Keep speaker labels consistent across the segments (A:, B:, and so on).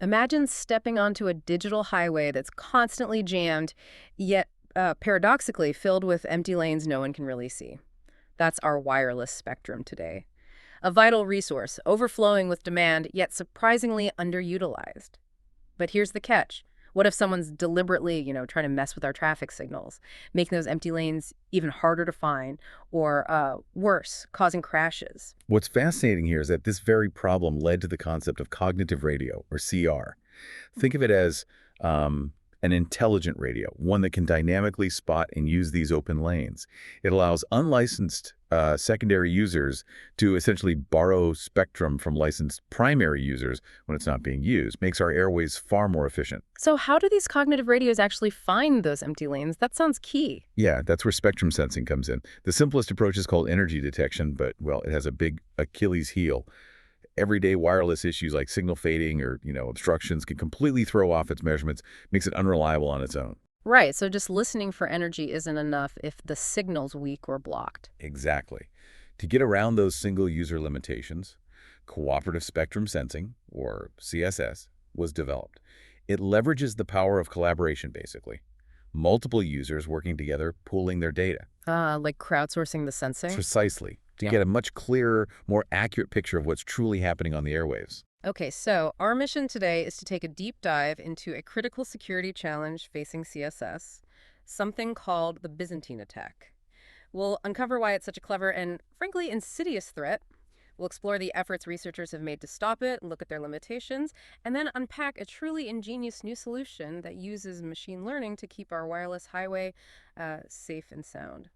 A: Imagine stepping onto a digital highway that's constantly jammed, yet paradoxically filled with empty lanes no one can really see. That's our wireless spectrum today. A vital resource, overflowing with demand, yet surprisingly underutilized. But here's the catch. What if someone's deliberately, trying to mess with our traffic signals, making those empty lanes even harder to find, or worse, causing crashes?
B: What's fascinating here is that this very problem led to the concept of cognitive radio, or CR. Think of it as an intelligent radio, one that can dynamically spot and use these open lanes. It allows unlicensed secondary users to essentially borrow spectrum from licensed primary users when it's not being used, makes our airways far more efficient.
A: So how do these cognitive radios actually find those empty lanes? That sounds key.
B: Yeah, that's where spectrum sensing comes in. The simplest approach is called energy detection, but, well, it has a big Achilles heel. Everyday wireless issues like signal fading or, obstructions can completely throw off its measurements, makes it unreliable on its own.
A: Right, so just listening for energy isn't enough if the signal's weak or blocked.
B: Exactly. To get around those single-user limitations, cooperative spectrum sensing, or CSS, was developed. It leverages the power of collaboration, basically. Multiple users working together, pooling their data.
A: Like crowdsourcing the sensing?
B: Precisely. To get a much clearer, more accurate picture of what's truly happening on the airwaves.
A: Okay, so our mission today is to take a deep dive into a critical security challenge facing CSS, something called the Byzantine attack. We'll uncover why it's such a clever and, frankly, insidious threat. We'll explore the efforts researchers have made to stop it, look at their limitations, and then unpack a truly ingenious new solution that uses machine learning to keep our wireless highway safe and sound.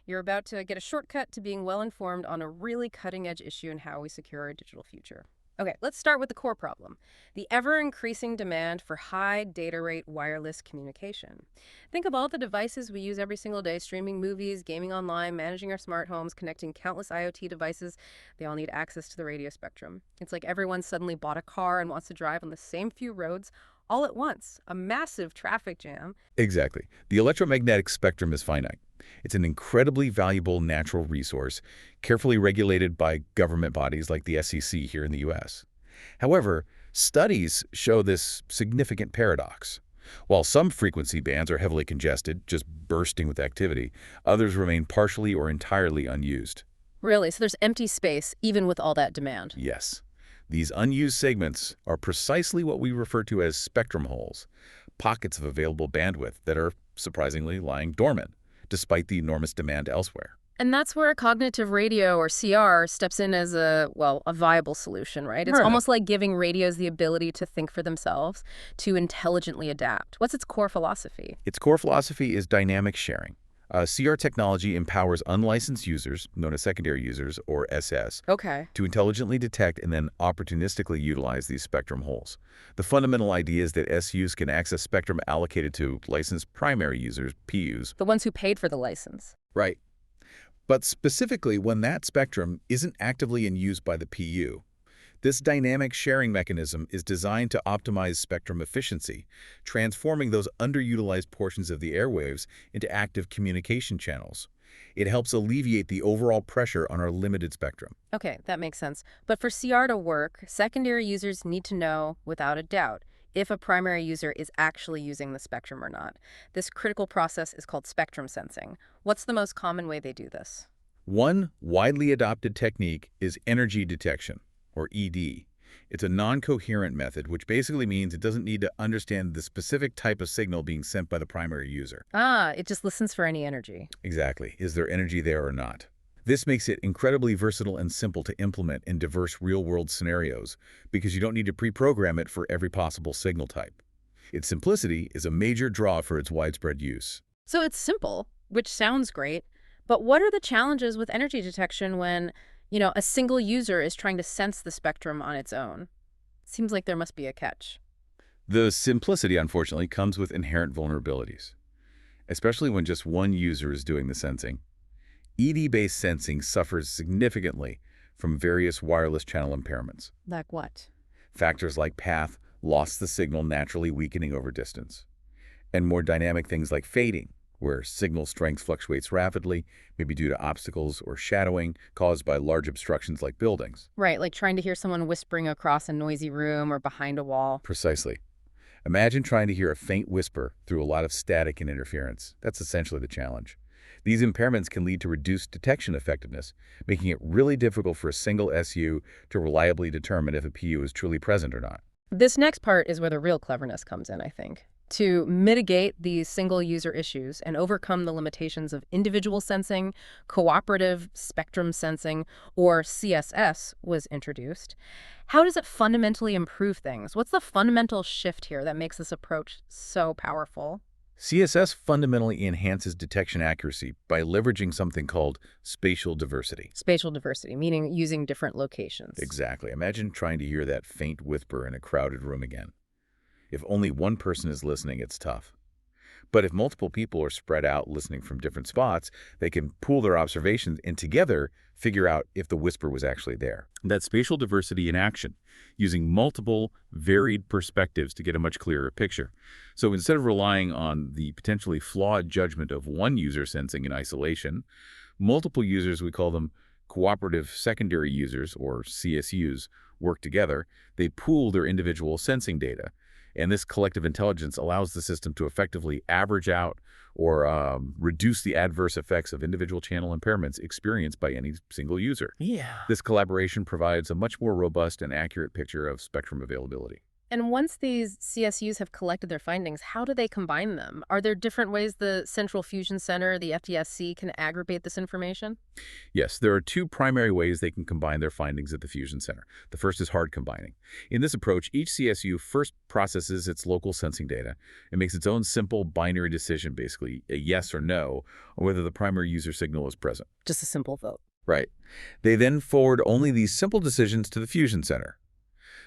A: You're about to get a shortcut to being well-informed on a really cutting-edge issue in how we secure our digital future. Okay, let's start with the core problem, the ever-increasing demand for high data rate wireless communication. Think of all the devices we use every single day, streaming movies, gaming online, managing our smart homes, connecting countless IoT devices. They all need access to the radio spectrum. It's like everyone suddenly bought a car and wants to drive on the same few roads all at once, a massive traffic jam.
B: Exactly. The electromagnetic spectrum is finite. It's an incredibly valuable natural resource, carefully regulated by government bodies like the SEC here in the U.S. However, studies show this significant paradox. While some frequency bands are heavily congested, just bursting with activity, others remain partially or entirely unused.
A: Really? So there's empty space, even with all that demand?
B: Yes. These unused segments are precisely what we refer to as spectrum holes, pockets of available bandwidth that are surprisingly lying dormant, despite the enormous demand elsewhere.
A: And that's where cognitive radio, or CR, steps in as a viable solution, right? It's almost like giving radios the ability to think for themselves, to intelligently adapt. What's its core philosophy?
B: Its core philosophy is dynamic sharing. CR technology empowers unlicensed users, known as secondary users, or SS, to intelligently detect and then opportunistically utilize these spectrum holes. The fundamental idea is that SUs can access spectrum allocated to licensed primary users, PUs.
A: The ones who paid for the license.
B: Right. But specifically when that spectrum isn't actively in use by the PU. This dynamic sharing mechanism is designed to optimize spectrum efficiency, transforming those underutilized portions of the airwaves into active communication channels. It helps alleviate the overall pressure on our limited spectrum.
A: Okay, that makes sense. But for CR to work, secondary users need to know, without a doubt, if a primary user is actually using the spectrum or not. This critical process is called spectrum sensing. What's the most common way they do this?
B: One widely adopted technique is energy detection, or ED. It's a non-coherent method, which basically means it doesn't need to understand the specific type of signal being sent by the primary user.
A: It just listens for any energy.
B: Exactly. Is there energy there or not? This makes it incredibly versatile and simple to implement in diverse real-world scenarios because you don't need to pre-program it for every possible signal type. Its simplicity is a major draw for its widespread use.
A: So it's simple, which sounds great, but what are the challenges with energy detection when a single user is trying to sense the spectrum on its own? Seems like there must be a catch.
B: The simplicity, unfortunately, comes with inherent vulnerabilities, especially when just one user is doing the sensing. ED-based sensing suffers significantly from various wireless channel impairments.
A: Like what?
B: Factors like path lost the signal naturally weakening over distance, and more dynamic things like fading, where signal strength fluctuates rapidly, maybe due to obstacles or shadowing caused by large obstructions like buildings.
A: Right, like trying to hear someone whispering across a noisy room or behind a wall.
B: Precisely. Imagine trying to hear a faint whisper through a lot of static and interference. That's essentially the challenge. These impairments can lead to reduced detection effectiveness, making it really difficult for a single SU to reliably determine if a PU is truly present or not.
A: This next part is where the real cleverness comes in, I think. To mitigate these single-user issues and overcome the limitations of individual sensing, cooperative spectrum sensing, or CSS was introduced. How does it fundamentally improve things? What's the fundamental shift here that makes this approach so powerful?
B: CSS fundamentally enhances detection accuracy by leveraging something called spatial diversity.
A: Spatial diversity, meaning using different locations.
B: Exactly. Imagine trying to hear that faint whisper in a crowded room again. If only one person is listening, it's tough. But if multiple people are spread out listening from different spots, they can pool their observations and together figure out if the whisper was actually there. That's spatial diversity in action, using multiple, varied perspectives to get a much clearer picture. So instead of relying on the potentially flawed judgment of one user sensing in isolation, multiple users, we call them cooperative secondary users, or CSUs, work together. They pool their individual sensing data. And this collective intelligence allows the system to effectively average out or reduce the adverse effects of individual channel impairments experienced by any single user.
A: Yeah.
B: This collaboration provides a much more robust and accurate picture of spectrum availability.
A: And once these CSUs have collected their findings, how do they combine them? Are there different ways the Central Fusion Center, the FTSC, can aggregate this information?
B: Yes, there are two primary ways they can combine their findings at the Fusion Center. The first is hard combining. In this approach, each CSU first processes its local sensing data and makes its own simple binary decision, basically a yes or no, on whether the primary user signal is present.
A: Just a simple vote.
B: Right. They then forward only these simple decisions to the Fusion Center.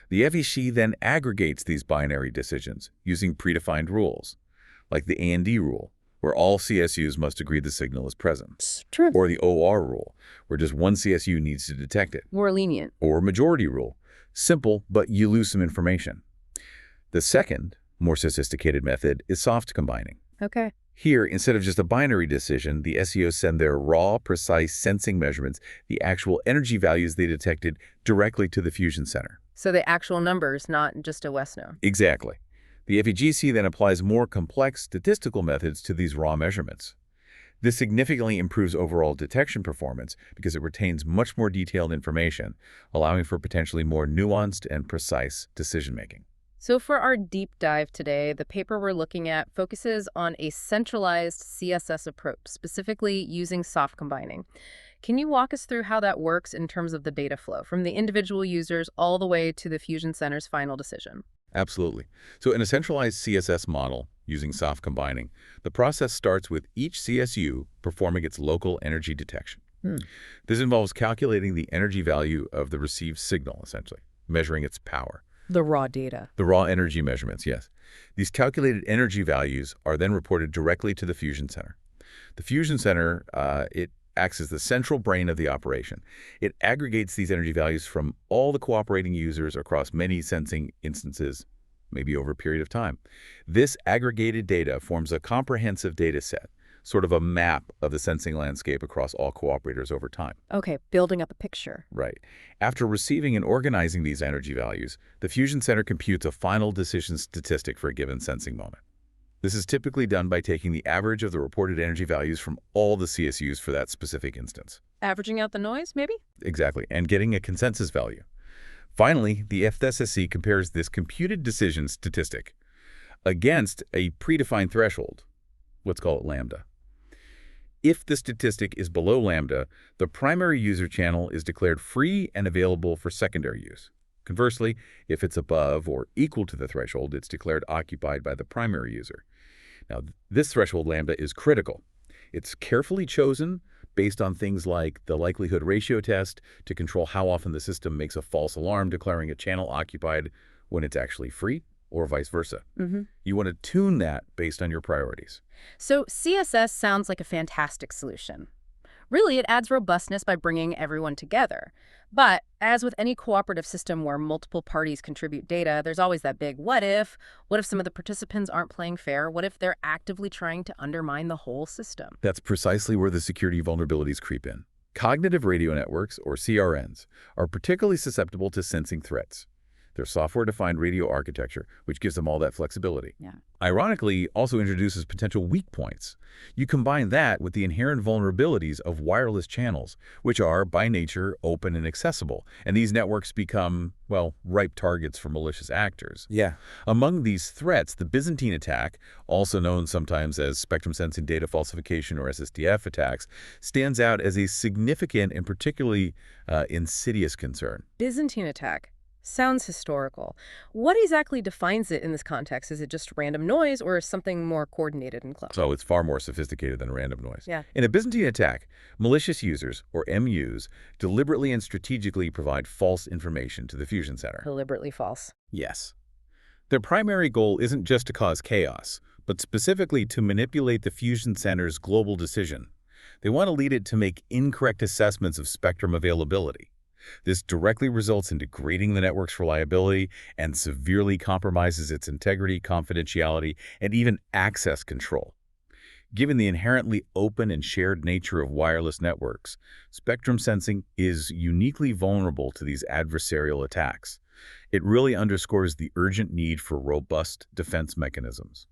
B: The FEC then aggregates these binary decisions using predefined rules, like the A&D rule, where all CSUs must agree the signal is present,
A: True.
B: or the OR rule, where just one CSU needs to detect it,
A: More lenient.
B: or majority rule, simple, but you lose some information. The second, more sophisticated method is soft combining.
A: Okay.
B: Here, instead of just a binary decision, the SEOs send their raw, precise sensing measurements, the actual energy values they detected, directly to the Fusion Center.
A: So the actual numbers, not just a West-no.
B: Exactly. The FEGC then applies more complex statistical methods to these raw measurements. This significantly improves overall detection performance because it retains much more detailed information, allowing for potentially more nuanced and precise decision-making.
A: So for our deep dive today, the paper we're looking at focuses on a centralized CSS approach, specifically using soft combining. Can you walk us through how that works in terms of the data flow, from the individual users all the way to the Fusion Center's final decision?
B: Absolutely. So in a centralized CSS model using soft combining, the process starts with each CSU performing its local energy detection. This involves calculating the energy value of the received signal, essentially, measuring its power.
A: The raw data.
B: The raw energy measurements, yes. These calculated energy values are then reported directly to the Fusion Center. The Fusion Center, it acts as the central brain of the operation. It aggregates these energy values from all the cooperating users across many sensing instances, maybe over a period of time. This aggregated data forms a comprehensive data set, sort of a map of the sensing landscape across all cooperators over time.
A: Okay, building up a picture.
B: Right. After receiving and organizing these energy values, the Fusion Center computes a final decision statistic for a given sensing moment. This is typically done by taking the average of the reported energy values from all the CSUs for that specific instance.
A: Averaging out the noise, maybe?
B: Exactly, and getting a consensus value. Finally, the FSSC compares this computed decision statistic against a predefined threshold. Let's call it lambda. If the statistic is below lambda, the primary user channel is declared free and available for secondary use. Conversely, if it's above or equal to the threshold, it's declared occupied by the primary user. Now, this threshold lambda is critical. It's carefully chosen based on things like the likelihood ratio test to control how often the system makes a false alarm declaring a channel occupied when it's actually free, or vice versa. You want to tune that based on your priorities.
A: So CSS sounds like a fantastic solution. Really, it adds robustness by bringing everyone together. But as with any cooperative system where multiple parties contribute data, there's always that big what if? What if some of the participants aren't playing fair? What if they're actively trying to undermine the whole system?
B: That's precisely where the security vulnerabilities creep in. Cognitive radio networks, or CRNs, are particularly susceptible to sensing threats. Their software-defined radio architecture, which gives them all that flexibility.
A: Yeah.
B: Ironically, also introduces potential weak points. You combine that with the inherent vulnerabilities of wireless channels, which are, by nature, open and accessible, and these networks become, well, ripe targets for malicious actors.
C: Yeah.
B: Among these threats, the Byzantine attack, also known sometimes as spectrum sensing data falsification or SSDF attacks, stands out as a significant and particularly insidious concern.
A: Byzantine attack. Sounds historical. What exactly defines it in this context? Is it just random noise or something more coordinated and close?
B: So it's far more sophisticated than random noise.
A: Yeah.
B: In a Byzantine attack, malicious users, or MUs, deliberately and strategically provide false information to the fusion center.
A: Deliberately false.
B: Yes. Their primary goal isn't just to cause chaos, but specifically to manipulate the fusion center's global decision. They want to lead it to make incorrect assessments of spectrum availability. This directly results in degrading the network's reliability and severely compromises its integrity, confidentiality, and even access control. Given the inherently open and shared nature of wireless networks, spectrum sensing is uniquely vulnerable to these adversarial attacks. It really underscores the urgent need for robust defense mechanisms.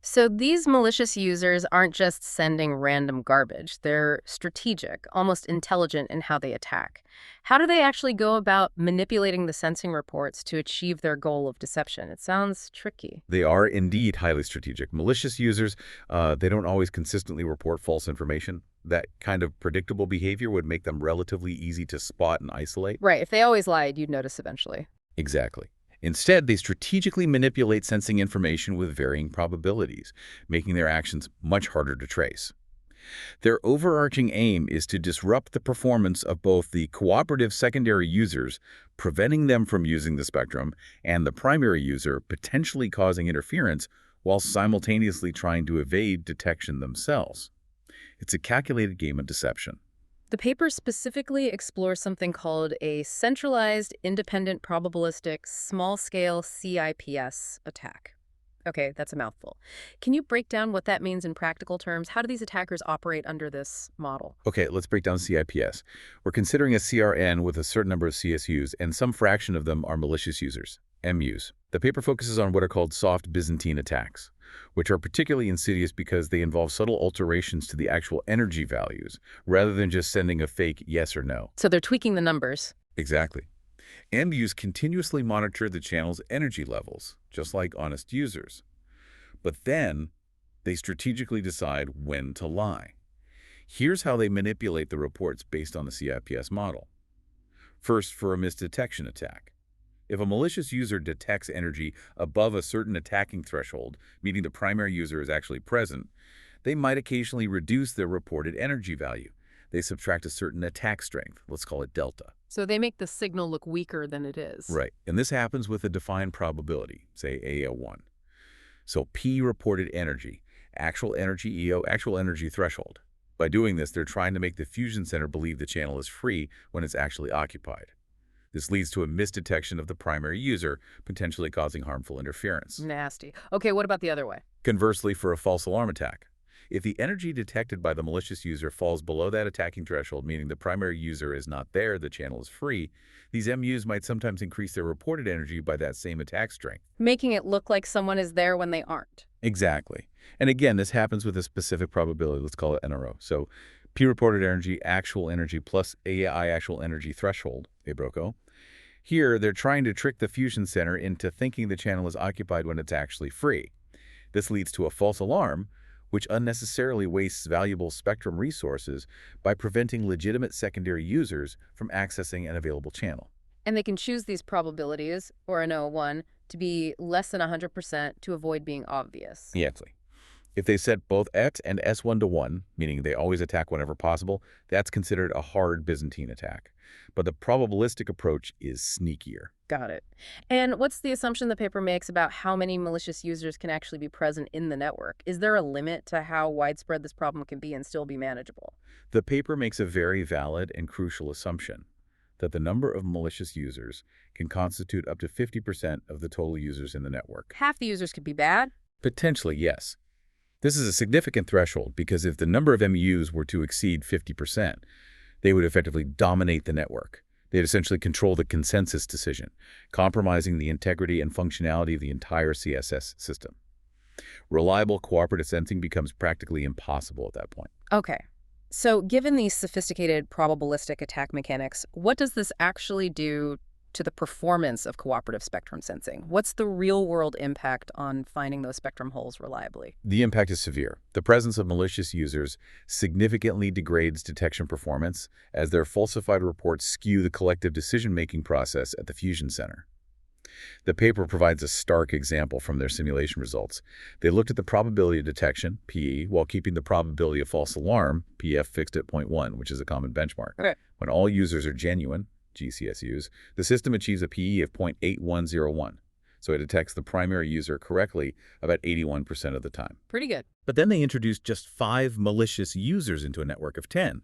A: So these malicious users aren't just sending random garbage. They're strategic, almost intelligent in how they attack. How do they actually go about manipulating the sensing reports to achieve their goal of deception? It sounds tricky.
B: They are indeed highly strategic. Malicious users, they don't always consistently report false information. That kind of predictable behavior would make them relatively easy to spot and isolate.
A: Right, if they always lied, you'd notice eventually.
B: Exactly. Instead, they strategically manipulate sensing information with varying probabilities, making their actions much harder to trace. Their overarching aim is to disrupt the performance of both the cooperative secondary users, preventing them from using the spectrum, and the primary user, potentially causing interference, while simultaneously trying to evade detection themselves. It's a calculated game of deception.
A: The paper specifically explores something called a centralized, independent, probabilistic, small-scale CIPS attack. Okay, that's a mouthful. Can you break down what that means in practical terms? How do these attackers operate under this model?
B: Okay, let's break down CIPS. We're considering a CRN with a certain number of CSUs, and some fraction of them are malicious users, MUs. The paper focuses on what are called soft Byzantine attacks, which are particularly insidious because they involve subtle alterations to the actual energy values, rather than just sending a fake yes or no.
A: So they're tweaking the numbers.
B: Exactly. MUs continuously monitor the channel's energy levels, just like honest users. But then, they strategically decide when to lie. Here's how they manipulate the reports based on the CIPS model. First, for a misdetection attack. If a malicious user detects energy above a certain attacking threshold, meaning the primary user is actually present, they might occasionally reduce their reported energy value. They subtract a certain attack strength, let's call it delta.
A: So they make the signal look weaker than it is.
B: Right, and this happens with a defined probability, say AO1. So P reported energy, actual energy EO, actual energy threshold. By doing this, they're trying to make the fusion center believe the channel is free when it's actually occupied. This leads to a misdetection of the primary user, potentially causing harmful interference.
A: Nasty. Okay, what about the other way?
B: Conversely, for a false alarm attack, if the energy detected by the malicious user falls below that attacking threshold, meaning the primary user is not there, the channel is free, these MUs might sometimes increase their reported energy by that same attack strength.
A: Making it look like someone is there when they aren't.
B: Exactly. And again, this happens with a specific probability. Let's call it NRO. So P reported energy, actual energy plus AI actual energy threshold, ABROCO. Here, they're trying to trick the fusion center into thinking the channel is occupied when it's actually free. This leads to a false alarm, which unnecessarily wastes valuable spectrum resources by preventing legitimate secondary users from accessing an available channel.
A: And they can choose these probabilities, or an O1, to be less than 100% to avoid being obvious.
B: Exactly. If they set both X and S1 to 1, meaning they always attack whenever possible, that's considered a hard Byzantine attack. But the probabilistic approach is sneakier.
A: Got it. And what's the assumption the paper makes about how many malicious users can actually be present in the network? Is there a limit to how widespread this problem can be and still be manageable?
B: The paper makes a very valid and crucial assumption that the number of malicious users can constitute up to 50% of the total users in the network.
A: Half the users could be bad?
B: Potentially, yes. This is a significant threshold because if the number of MUs were to exceed 50%, they would effectively dominate the network. They'd essentially control the consensus decision, compromising the integrity and functionality of the entire CSS system. Reliable cooperative sensing becomes practically impossible at that point.
A: Okay. So given these sophisticated probabilistic attack mechanics, what does this actually do to the performance of cooperative spectrum sensing? What's the real-world impact on finding those spectrum holes reliably?
B: The impact is severe. The presence of malicious users significantly degrades detection performance as their falsified reports skew the collective decision-making process at the fusion center. The paper provides a stark example from their simulation results. They looked at the probability of detection, PE, while keeping the probability of false alarm, PF, fixed at 0.1, which is a common benchmark.
A: Okay.
B: When all users are genuine, GCSUs, the system achieves a PE of 0.8101. So it detects the primary user correctly about 81% of the time.
A: Pretty good.
B: But then they introduced just 5 malicious users into a network of 10,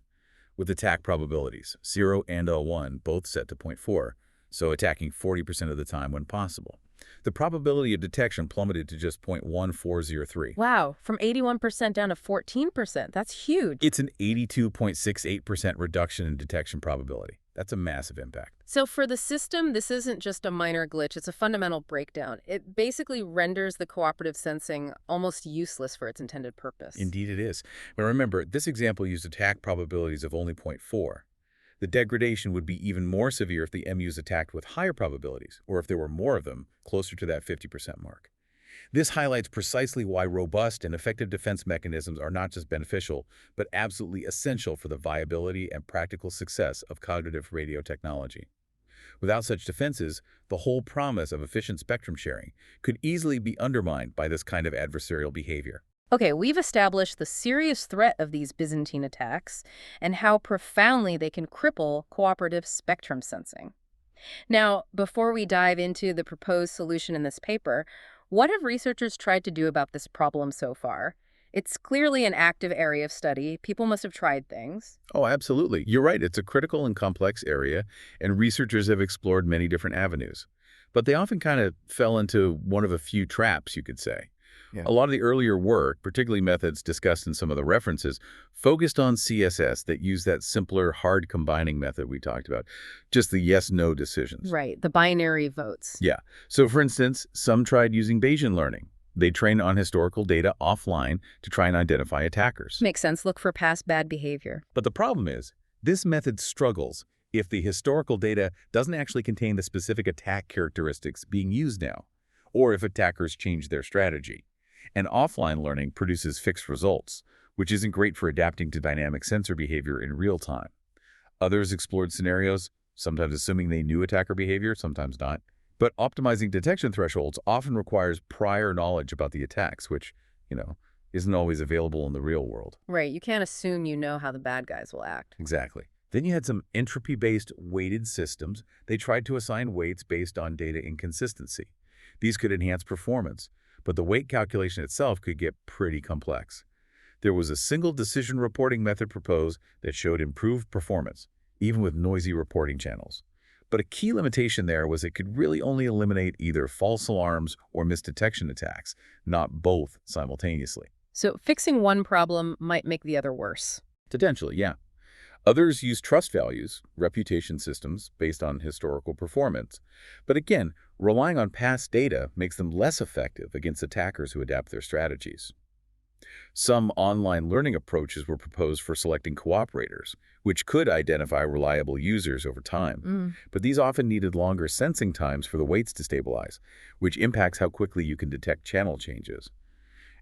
B: with attack probabilities, 0 and 1, both set to 0.4, so attacking 40% of the time when possible. The probability of detection plummeted to just 0.1403.
A: Wow, from 81% down to 14%. That's huge.
B: It's an 82.68% reduction in detection probability. That's a massive impact.
A: So for the system, this isn't just a minor glitch, it's a fundamental breakdown. It basically renders the cooperative sensing almost useless for its intended purpose.
B: Indeed it is. But remember, this example used attack probabilities of only 0.4. The degradation would be even more severe if the MUs attacked with higher probabilities, or if there were more of them, closer to that 50% mark. This highlights precisely why robust and effective defense mechanisms are not just beneficial, but absolutely essential for the viability and practical success of cognitive radio technology. Without such defenses, the whole promise of efficient spectrum sharing could easily be undermined by this kind of adversarial behavior.
A: Okay, we've established the serious threat of these Byzantine attacks and how profoundly they can cripple cooperative spectrum sensing. Now, before we dive into the proposed solution in this paper, what have researchers tried to do about this problem so far? It's clearly an active area of study. People must have tried things.
B: Oh, absolutely. You're right. It's a critical and complex area, and researchers have explored many different avenues. But they often kind of fell into one of a few traps, you could say.
C: Yeah.
B: A lot of the earlier work, particularly methods discussed in some of the references, focused on CSS that used that simpler hard combining method we talked about, just the yes-no decisions.
A: Right, the binary votes.
B: Yeah. So for instance, some tried using Bayesian learning. They trained on historical data offline to try and identify attackers.
A: Makes sense. Look for past bad behavior.
B: But the problem is, this method struggles if the historical data doesn't actually contain the specific attack characteristics being used now, or if attackers change their strategy. And offline learning produces fixed results, which isn't great for adapting to dynamic sensor behavior in real time. Others explored scenarios, sometimes assuming they knew attacker behavior, sometimes not. But optimizing detection thresholds often requires prior knowledge about the attacks, which, isn't always available in the real world.
A: Right, you can't assume you know how the bad guys will act.
B: Exactly. Then you had some entropy-based weighted systems. They tried to assign weights based on data inconsistency. These could enhance performance, but the weight calculation itself could get pretty complex. There was a single decision reporting method proposed that showed improved performance, even with noisy reporting channels. But a key limitation there was it could really only eliminate either false alarms or misdetection attacks, not both simultaneously.
A: So fixing one problem might make the other worse.
B: Potentially, yeah. Others use trust values, reputation systems based on historical performance. But again, relying on past data makes them less effective against attackers who adapt their strategies. Some online learning approaches were proposed for selecting cooperators, which could identify reliable users over time. But these often needed longer sensing times for the weights to stabilize, which impacts how quickly you can detect channel changes.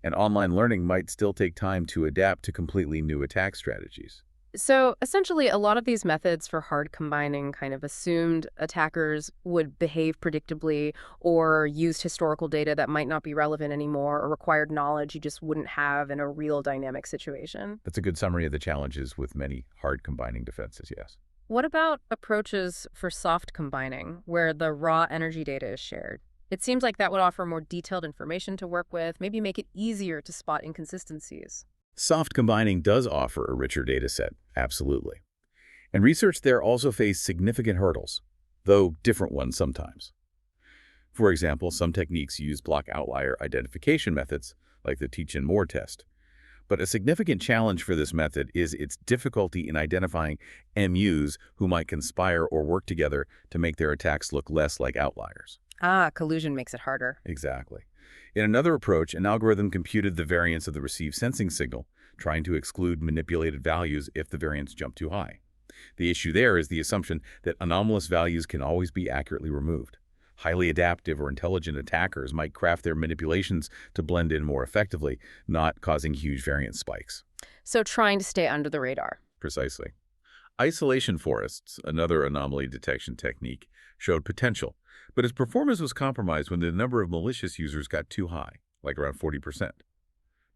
B: And online learning might still take time to adapt to completely new attack strategies.
A: So essentially, a lot of these methods for hard combining kind of assumed attackers would behave predictably or used historical data that might not be relevant anymore or required knowledge you just wouldn't have in a real dynamic situation.
B: That's a good summary of the challenges with many hard combining defenses, yes.
A: What about approaches for soft combining, where the raw energy data is shared? It seems like that would offer more detailed information to work with, maybe make it easier to spot inconsistencies.
B: Soft combining does offer a richer data set, absolutely. And research there also faced significant hurdles, though different ones sometimes. For example, some techniques use block outlier identification methods, like the Teach-and-More test. But a significant challenge for this method is its difficulty in identifying MUs who might conspire or work together to make their attacks look less like outliers.
A: Ah, collusion makes it harder.
B: Exactly. In another approach, an algorithm computed the variance of the received sensing signal, trying to exclude manipulated values if the variance jumped too high. The issue there is the assumption that anomalous values can always be accurately removed. Highly adaptive or intelligent attackers might craft their manipulations to blend in more effectively, not causing huge variance spikes.
A: So trying to stay under the radar.
B: Precisely. Isolation forests, another anomaly detection technique, showed potential, but its performance was compromised when the number of malicious users got too high, like around 40%.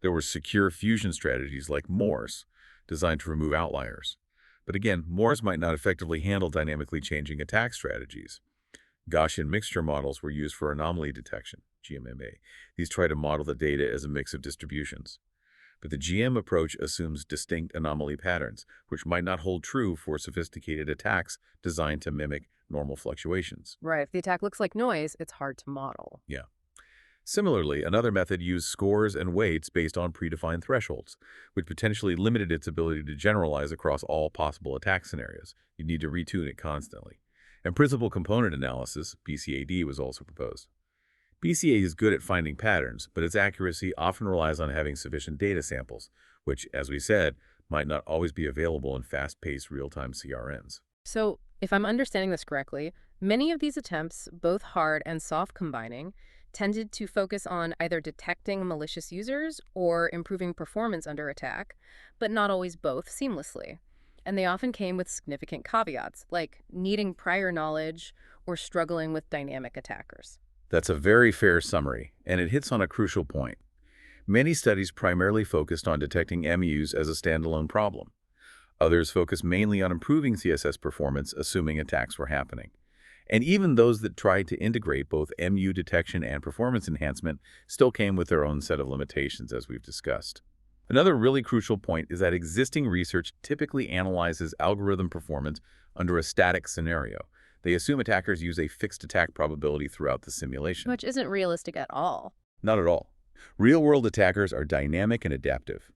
B: There were secure fusion strategies like Morse, designed to remove outliers. But again, Morse might not effectively handle dynamically changing attack strategies. Gaussian mixture models were used for anomaly detection, GMMA. These try to model the data as a mix of distributions. But the GM approach assumes distinct anomaly patterns, which might not hold true for sophisticated attacks designed to mimic normal fluctuations.
A: Right. If the attack looks like noise, it's hard to model.
B: Yeah. Similarly, another method used scores and weights based on predefined thresholds, which potentially limited its ability to generalize across all possible attack scenarios. You'd need to retune it constantly. And principal component analysis, BCAD, was also proposed. BCA is good at finding patterns, but its accuracy often relies on having sufficient data samples, which, as we said, might not always be available in fast-paced real-time CRNs.
A: So, if I'm understanding this correctly, many of these attempts, both hard and soft combining, tended to focus on either detecting malicious users or improving performance under attack, but not always both seamlessly. And they often came with significant caveats, like needing prior knowledge or struggling with dynamic attackers.
B: That's a very fair summary, and it hits on a crucial point. Many studies primarily focused on detecting MUs as a standalone problem. Others focused mainly on improving CSS performance, assuming attacks were happening. And even those that tried to integrate both MU detection and performance enhancement still came with their own set of limitations, as we've discussed. Another really crucial point is that existing research typically analyzes algorithm performance under a static scenario. They assume attackers use a fixed attack probability throughout the simulation.
A: Which isn't realistic at all.
B: Not at all. Real-world attackers are dynamic and adaptive.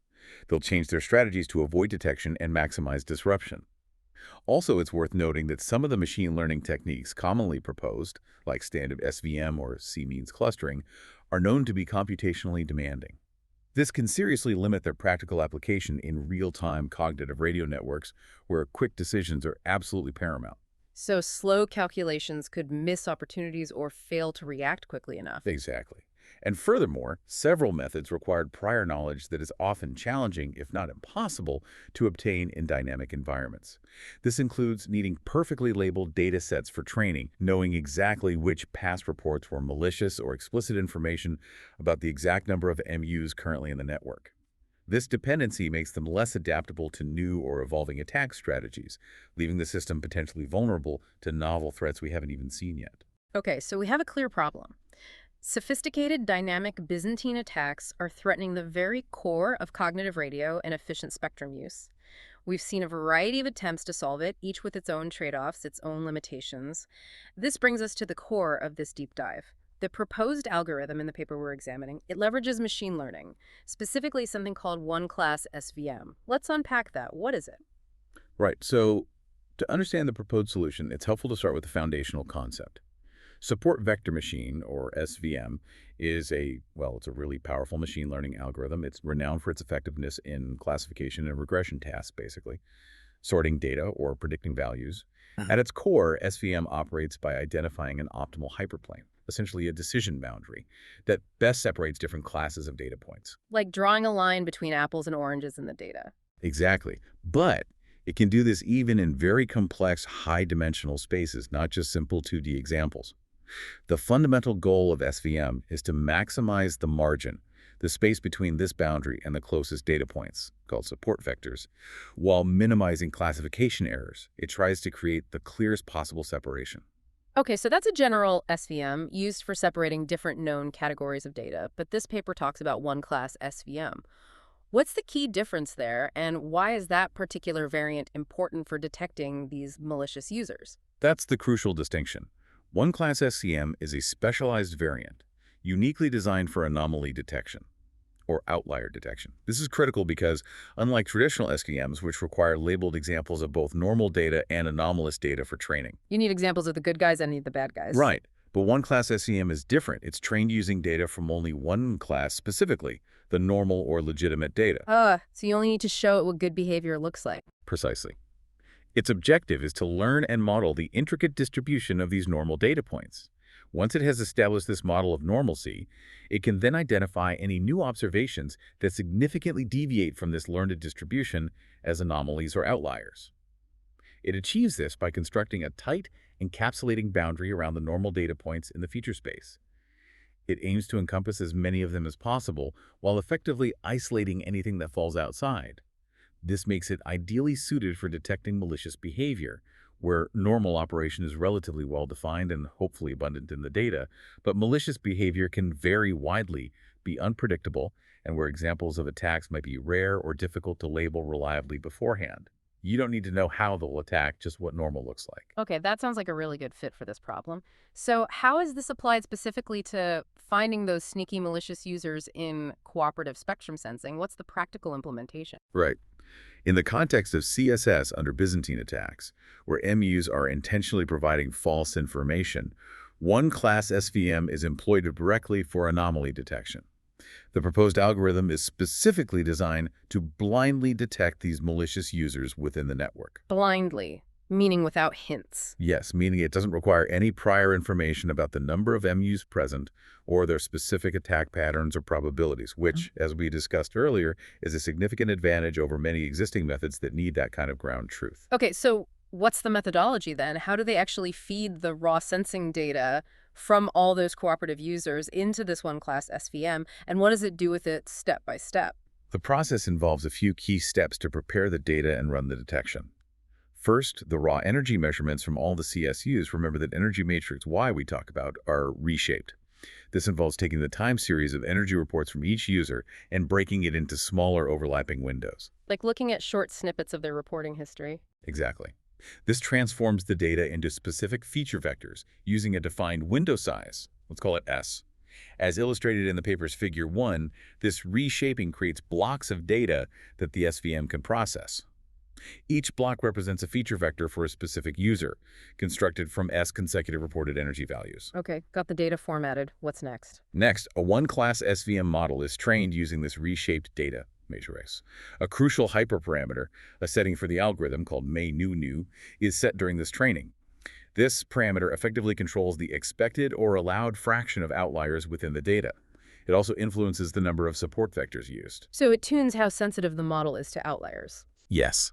B: They'll change their strategies to avoid detection and maximize disruption. Also, it's worth noting that some of the machine learning techniques commonly proposed, like standard SVM or C-means clustering, are known to be computationally demanding. This can seriously limit their practical application in real-time cognitive radio networks where quick decisions are absolutely paramount.
A: So slow calculations could miss opportunities or fail to react quickly enough.
B: Exactly. And furthermore, several methods required prior knowledge that is often challenging, if not impossible, to obtain in dynamic environments. This includes needing perfectly labeled data sets for training, knowing exactly which past reports were malicious or explicit information about the exact number of MUs currently in the network. This dependency makes them less adaptable to new or evolving attack strategies, leaving the system potentially vulnerable to novel threats we haven't even seen yet.
A: Okay, so we have a clear problem. Sophisticated dynamic Byzantine attacks are threatening the very core of cognitive radio and efficient spectrum use. We've seen a variety of attempts to solve it, each with its own trade-offs, its own limitations. This brings us to the core of this deep dive. The proposed algorithm in the paper we're examining, it leverages machine learning, specifically something called One-Class SVM. Let's unpack that. What is it?
B: Right, so to understand the proposed solution, it's helpful to start with the foundational concept. Support vector machine, or SVM, is it's a really powerful machine learning algorithm. It's renowned for its effectiveness in classification and regression tasks, basically, sorting data or predicting values. At its core, SVM operates by identifying an optimal hyperplane, essentially a decision boundary, that best separates different classes of data points.
A: Like drawing a line between apples and oranges in the data.
B: Exactly. But It can do this even in very complex, high-dimensional spaces, not just simple 2D examples. The fundamental goal of SVM is to maximize the margin, the space between this boundary and the closest data points, called support vectors, while minimizing classification errors. It tries to create the clearest possible separation.
A: Okay, so that's a general SVM used for separating different known categories of data, but this paper talks about one-class SVM. What's the key difference there, and why is that particular variant important for detecting these malicious users?
B: That's the crucial distinction. One-class SCM is a specialized variant, uniquely designed for anomaly detection, or outlier detection. This is critical because, unlike traditional SVMs, which require labeled examples of both normal data and anomalous data for training.
A: You need examples of the good guys and need the bad guys.
B: Right. But one-class SCM is different. It's trained using data from only one class specifically, the normal or legitimate data.
A: So you only need to show it what good behavior looks like.
B: Precisely. Its objective is to learn and model the intricate distribution of these normal data points. Once it has established this model of normalcy, it can then identify any new observations that significantly deviate from this learned distribution as anomalies or outliers. It achieves this by constructing a tight, encapsulating boundary around the normal data points in the feature space. It aims to encompass as many of them as possible while effectively isolating anything that falls outside. This makes it ideally suited for detecting malicious behavior, where normal operation is relatively well-defined and hopefully abundant in the data, but malicious behavior can vary widely, be unpredictable, and where examples of attacks might be rare or difficult to label reliably beforehand. You don't need to know how they'll attack, just what normal looks like.
A: Okay, that sounds like a really good fit for this problem. So how is this applied specifically to finding those sneaky malicious users in cooperative spectrum sensing? What's the practical implementation?
B: Right. In the context of CSS under Byzantine attacks, where MUs are intentionally providing false information, one-class SVM is employed directly for anomaly detection. The proposed algorithm is specifically designed to blindly detect these malicious users within the network.
A: Blindly, meaning without hints.
B: Yes, meaning it doesn't require any prior information about the number of MUs present or their specific attack patterns or probabilities, which, as we discussed earlier, is a significant advantage over many existing methods that need that kind of ground truth.
A: Okay, so what's the methodology then? How do they actually feed the raw sensing data from all those cooperative users into this one-class SVM, and what does it do with it step by step?
B: The process involves a few key steps to prepare the data and run the detection. First, the raw energy measurements from all the CSUs, remember that energy matrix Y we talk about, are reshaped. This involves taking the time series of energy reports from each user and breaking it into smaller overlapping windows.
A: Like looking at short snippets of their reporting history.
B: Exactly. This transforms the data into specific feature vectors using a defined window size. Let's call it S. As illustrated in the paper's Figure 1, this reshaping creates blocks of data that the SVM can process. Each block represents a feature vector for a specific user, constructed from S consecutive reported energy values.
A: Okay, got the data formatted. What's next?
B: Next, a one-class SVM model is trained using this reshaped data matrix. A crucial hyperparameter, a setting for the algorithm called may_new, is set during this training. This parameter effectively controls the expected or allowed fraction of outliers within the data. It also influences the number of support vectors used.
A: So it tunes how sensitive the model is to outliers.
B: Yes.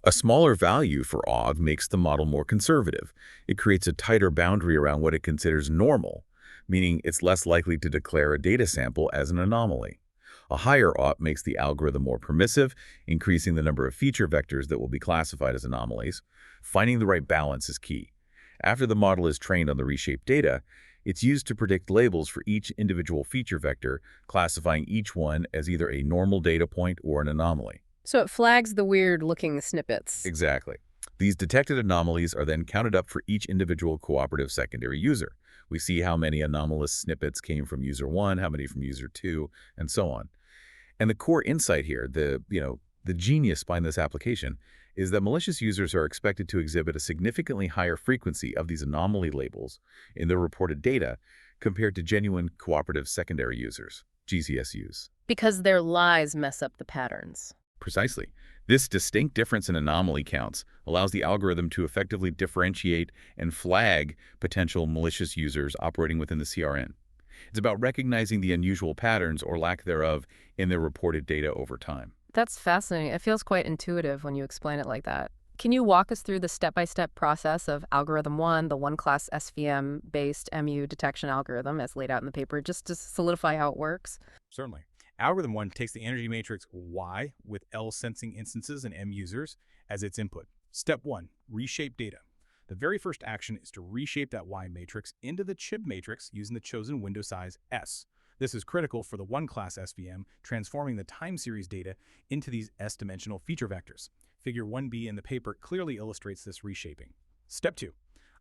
B: A smaller value for OG makes the model more conservative. It creates a tighter boundary around what it considers normal, meaning it's less likely to declare a data sample as an anomaly. A higher OP makes the algorithm more permissive, increasing the number of feature vectors that will be classified as anomalies. Finding the right balance is key. After the model is trained on the reshaped data, it's used to predict labels for each individual feature vector, classifying each one as either a normal data point or an anomaly.
A: So it flags the weird-looking snippets.
B: Exactly. These detected anomalies are then counted up for each individual cooperative secondary user. We see how many anomalous snippets came from user 1, how many from user 2, and so on. And the core insight here, the genius behind this application, is that malicious users are expected to exhibit a significantly higher frequency of these anomaly labels in their reported data compared to genuine cooperative secondary users, GCSUs.
A: Because their lies mess up the patterns.
B: Precisely. This distinct difference in anomaly counts allows the algorithm to effectively differentiate and flag potential malicious users operating within the CRN. It's about recognizing the unusual patterns or lack thereof in their reported data over time.
A: That's fascinating. It feels quite intuitive when you explain it like that. Can you walk us through the step-by-step process of algorithm one, the one-class SVM-based MU detection algorithm as laid out in the paper, just to solidify how it works?
C: Certainly. Algorithm 1 takes the energy matrix Y with L sensing instances and M users as its input. Step 1, reshape data. The very first action is to reshape that Y matrix into the chip matrix using the chosen window size S. This is critical for the one-class SVM, transforming the time series data into these S-dimensional feature vectors. Figure 1b in the paper clearly illustrates this reshaping. Step 2,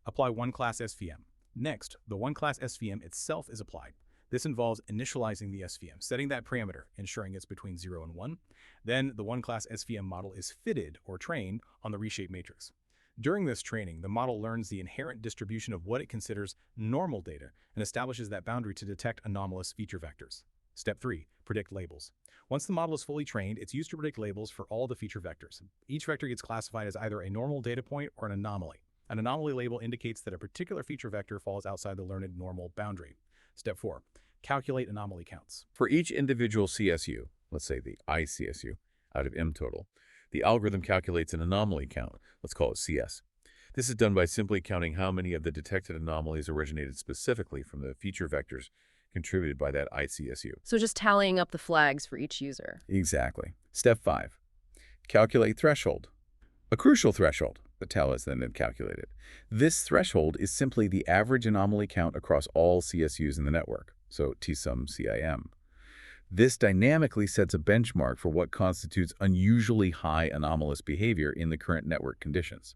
C: apply one-class SVM. Next, the one-class SVM itself is applied. This involves initializing the SVM, setting that parameter, ensuring it's between 0 and 1. Then the one-class SVM model is fitted or trained on the reshaped matrix. During this training, the model learns the inherent distribution of what it considers normal data and establishes that boundary to detect anomalous feature vectors. Step 3, predict labels. Once the model is fully trained, it's used to predict labels for all the feature vectors. Each vector gets classified as either a normal data point or an anomaly. An anomaly label indicates that a particular feature vector falls outside the learned normal boundary. Step 4, calculate anomaly counts.
B: For each individual CSU, let's say the ICSU, out of M total, the algorithm calculates an anomaly count, let's call it CS. This is done by simply counting how many of the detected anomalies originated specifically from the feature vectors contributed by that ICSU.
A: So just tallying up the flags for each user.
B: Exactly. Step 5, calculate threshold. A crucial threshold, the tau is then calculated. This threshold is simply the average anomaly count across all CSUs in the network, so T-sum CIM. This dynamically sets a benchmark for what constitutes unusually high anomalous behavior in the current network conditions.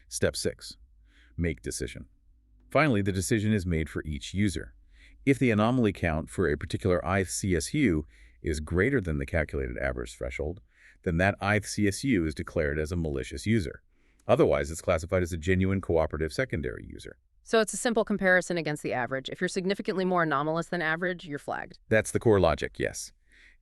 B: Step 6, make decision. Finally, the decision is made for each user. If the anomaly count for a particular ith CSU is greater than the calculated average threshold, then that ith CSU is declared as a malicious user. Otherwise, it's classified as a genuine cooperative secondary user.
A: So it's a simple comparison against the average. If you're significantly more anomalous than average, you're flagged.
B: That's the core logic, yes.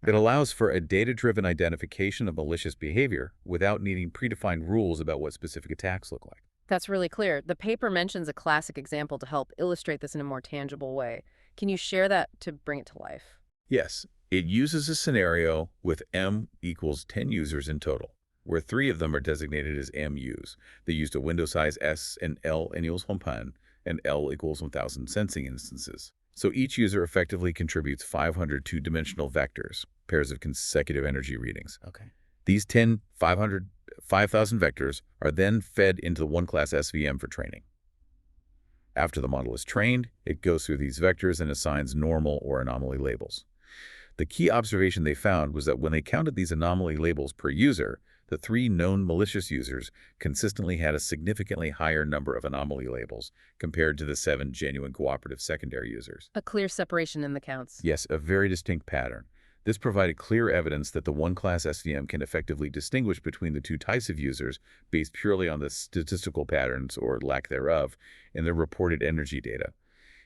B: It allows for a data-driven identification of malicious behavior without needing predefined rules about what specific attacks look like.
A: That's really clear. The paper mentions a classic example to help illustrate this in a more tangible way. Can you share that to bring it to life?
B: Yes, it uses a scenario with M equals 10 users in total, where 3 of them are designated as MUs. They used a window size S and L equals 1,000 and L equals 1,000 sensing instances. So each user effectively contributes 500 two-dimensional vectors, pairs of consecutive energy readings.
C: Okay.
B: These 10, 500, 5,000 vectors are then fed into the one-class SVM for training. After the model is trained, it goes through these vectors and assigns normal or anomaly labels. The key observation they found was that when they counted these anomaly labels per user, the 3 known malicious users consistently had a significantly higher number of anomaly labels compared to the 7 genuine cooperative secondary users.
A: A clear separation in the counts.
B: Yes, a very distinct pattern. This provided clear evidence that the one-class SVM can effectively distinguish between the 2 types of users based purely on the statistical patterns, or lack thereof, in their reported energy data.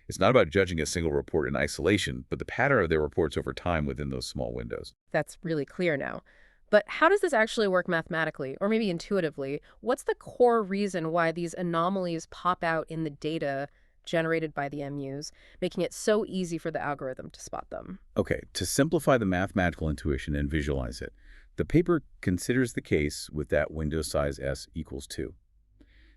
B: It's not about judging a single report in isolation, but the pattern of their reports over time within those small windows.
A: That's really clear now. But how does this actually work mathematically, or maybe intuitively? What's the core reason why these anomalies pop out in the data generated by the MUs, making it so easy for the algorithm to spot them?
B: Okay, to simplify the mathematical intuition and visualize it, the paper considers the case with that window size S equals 2.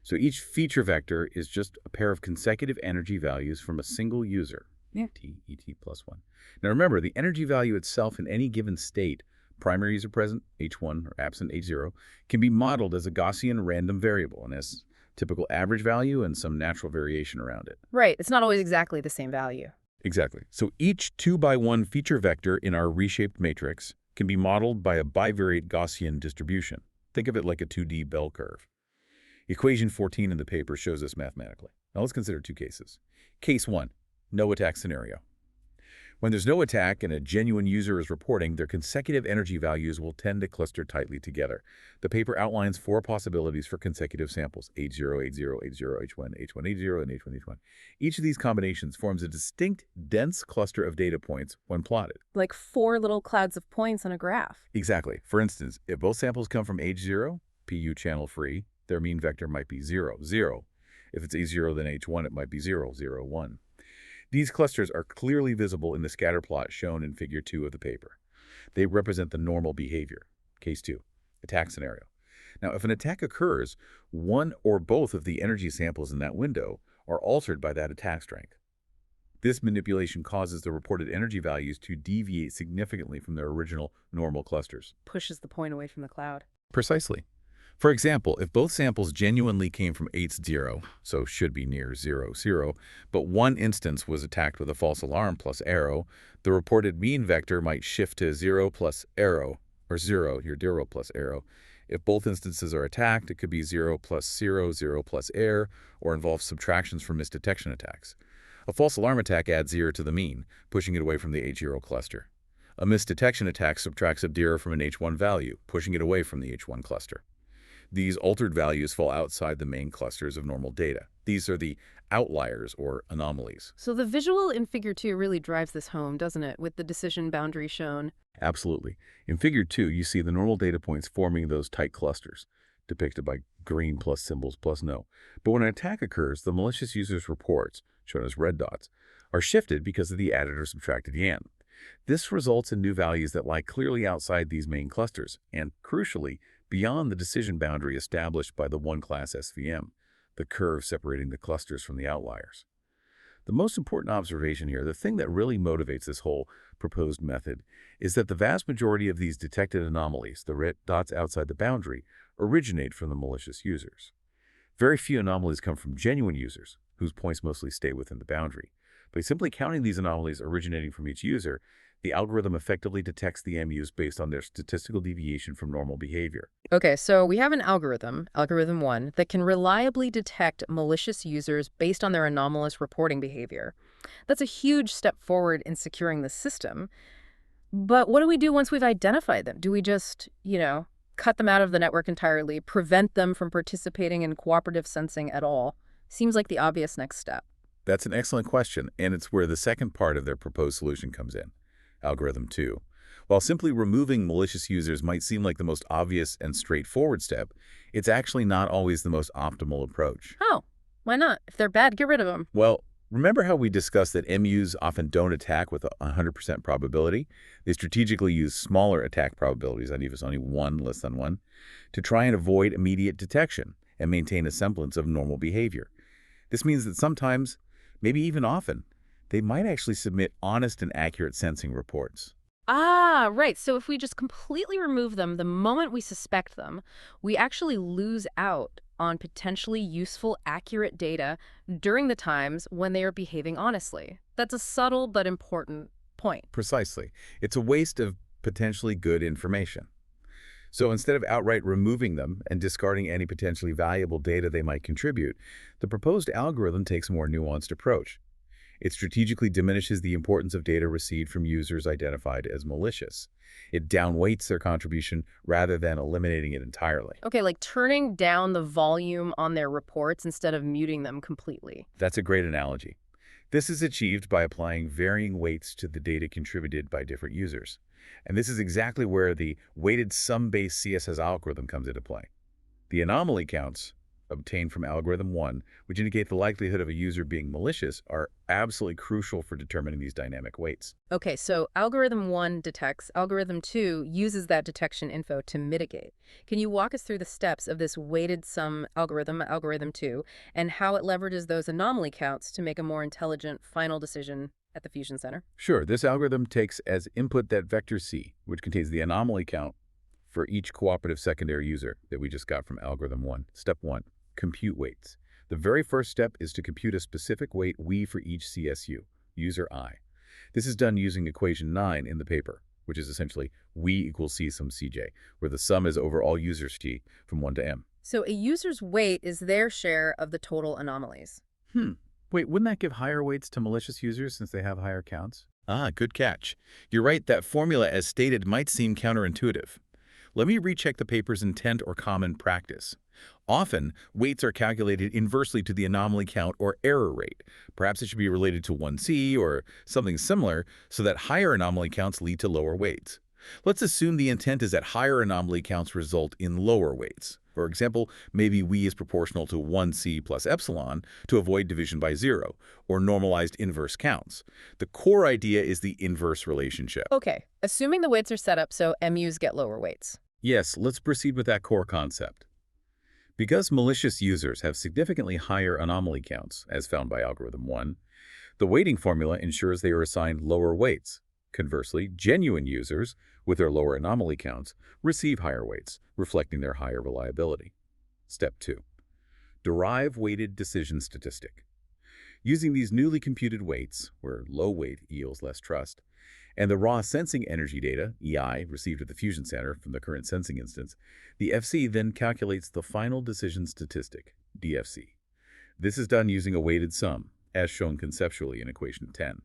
B: So each feature vector is just a pair of consecutive energy values from a single user, T, ET plus 1. Now remember, the energy value itself in any given state, primary user present, H1, or absent, H0, can be modeled as a Gaussian random variable and has typical average value and some natural variation around it.
A: Right, it's not always exactly the same value.
B: Exactly. So each 2x1 feature vector in our reshaped matrix can be modeled by a bivariate Gaussian distribution. Think of it like a 2D bell curve. Equation 14 in the paper shows this mathematically. Now let's consider 2 cases. Case 1, no attack scenario. When there's no attack and a genuine user is reporting, their consecutive energy values will tend to cluster tightly together. The paper outlines 4 possibilities for consecutive samples, H0, H0, H0, H1, H1, H0, and H1, H1. Each of these combinations forms a distinct, dense cluster of data points when plotted.
A: Like 4 little clouds of points on a graph.
B: Exactly. For instance, if both samples come from H0, PU channel free, their mean vector might be 0, 0. If it's H0, then H1, it might be 0, 0, 1. These clusters are clearly visible in the scatter plot shown in Figure 2 of the paper. They represent the normal behavior. Case 2, attack scenario. Now, if an attack occurs, one or both of the energy samples in that window are altered by that attack strength. This manipulation causes the reported energy values to deviate significantly from their original normal clusters.
A: Pushes the point away from the cloud.
B: Precisely. For example, if both samples genuinely came from 8's 0, so should be near 0, 0, but one instance was attacked with a false alarm plus arrow, the reported mean vector might shift to 0 plus arrow, or 0, your 0 plus arrow. If both instances are attacked, it could be 0 plus 0, 0 plus error, or involve subtractions from misdetection attacks. A false alarm attack adds 0 to the mean, pushing it away from the H0 cluster. A misdetection attack subtracts a 0 from an H1 value, pushing it away from the H1 cluster. These altered values fall outside the main clusters of normal data. These are the outliers or anomalies.
A: So the visual in Figure 2 really drives this home, doesn't it, with the decision boundary shown?
B: Absolutely. In Figure 2, you see the normal data points forming those tight clusters, depicted by green plus symbols plus no. But when an attack occurs, the malicious user's reports, shown as red dots, are shifted because of the added or subtracted yan. This results in new values that lie clearly outside these main clusters, and, crucially, beyond the decision boundary established by the One-Class SVM, the curve separating the clusters from the outliers. The most important observation here, the thing that really motivates this whole proposed method, is that the vast majority of these detected anomalies, the red dots outside the boundary, originate from the malicious users. Very few anomalies come from genuine users, whose points mostly stay within the boundary. By simply counting these anomalies originating from each user, the algorithm effectively detects the MUs based on their statistical deviation from normal behavior.
A: Okay, so we have an algorithm, algorithm 1, that can reliably detect malicious users based on their anomalous reporting behavior. That's a huge step forward in securing the system. But what do we do once we've identified them? Do we just, cut them out of the network entirely, prevent them from participating in cooperative sensing at all? Seems like the obvious next step.
B: That's an excellent question, and it's where the second part of their proposed solution comes in. Algorithm 2. While simply removing malicious users might seem like the most obvious and straightforward step, it's actually not always the most optimal approach.
A: Oh, why not? If they're bad, get rid of them.
B: Well, remember how we discussed that MUs often don't attack with a 100% probability? They strategically use smaller attack probabilities, that is only 1 less than 1, to try and avoid immediate detection and maintain a semblance of normal behavior. This means that sometimes, maybe even often, they might actually submit honest and accurate sensing reports.
A: Ah, right. So if we just completely remove them the moment we suspect them, we actually lose out on potentially useful, accurate data during the times when they are behaving honestly. That's a subtle but important point.
B: Precisely. It's a waste of potentially good information. So instead of outright removing them and discarding any potentially valuable data they might contribute, the proposed algorithm takes a more nuanced approach. It strategically diminishes the importance of data received from users identified as malicious. It downweights their contribution rather than eliminating it entirely.
A: Okay, like turning down the volume on their reports instead of muting them completely.
B: That's a great analogy. This is achieved by applying varying weights to the data contributed by different users. And this is exactly where the weighted sum-based CSS algorithm comes into play. The anomaly counts obtained from algorithm 1, which indicate the likelihood of a user being malicious, are absolutely crucial for determining these dynamic weights.
A: Okay, so algorithm 1 detects, algorithm 2 uses that detection info to mitigate. Can you walk us through the steps of this weighted sum algorithm, algorithm 2, and how it leverages those anomaly counts to make a more intelligent final decision at the Fusion Center?
B: Sure, this algorithm takes as input that vector C, which contains the anomaly count for each cooperative secondary user that we just got from algorithm 1. Step 1. Compute weights. The very first step is to compute a specific weight we for each CSU, user I. This is done using equation 9 in the paper, which is essentially we equals C sum Cj, where the sum is over all users T from 1 to m.
A: So a user's weight is their share of the total anomalies.
B: Wait, wouldn't that give higher weights to malicious users since they have higher counts? Ah, good catch. You're right, that formula as stated might seem counterintuitive. Let me recheck the paper's intent or common practice. Often, weights are calculated inversely to the anomaly count or error rate. Perhaps it should be related to 1C or something similar so that higher anomaly counts lead to lower weights. Let's assume the intent is that higher anomaly counts result in lower weights. For example, maybe we is proportional to 1C plus epsilon to avoid division by 0, or normalized inverse counts. The core idea is the inverse relationship.
A: Okay, assuming the weights are set up so MUs get lower weights.
B: Yes, let's proceed with that core concept. Because malicious users have significantly higher anomaly counts, as found by algorithm 1, the weighting formula ensures they are assigned lower weights. Conversely, genuine users, with their lower anomaly counts, receive higher weights, reflecting their higher reliability. Step 2. Derive weighted decision statistic. Using these newly computed weights, where low weight yields less trust, and the raw sensing energy data, EI, received at the Fusion Center from the current sensing instance, the FC then calculates the final decision statistic, DFC. This is done using a weighted sum, as shown conceptually in equation 10.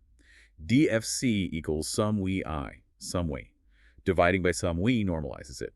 B: DFC equals sum we I, sum we. Dividing by sum we normalizes it.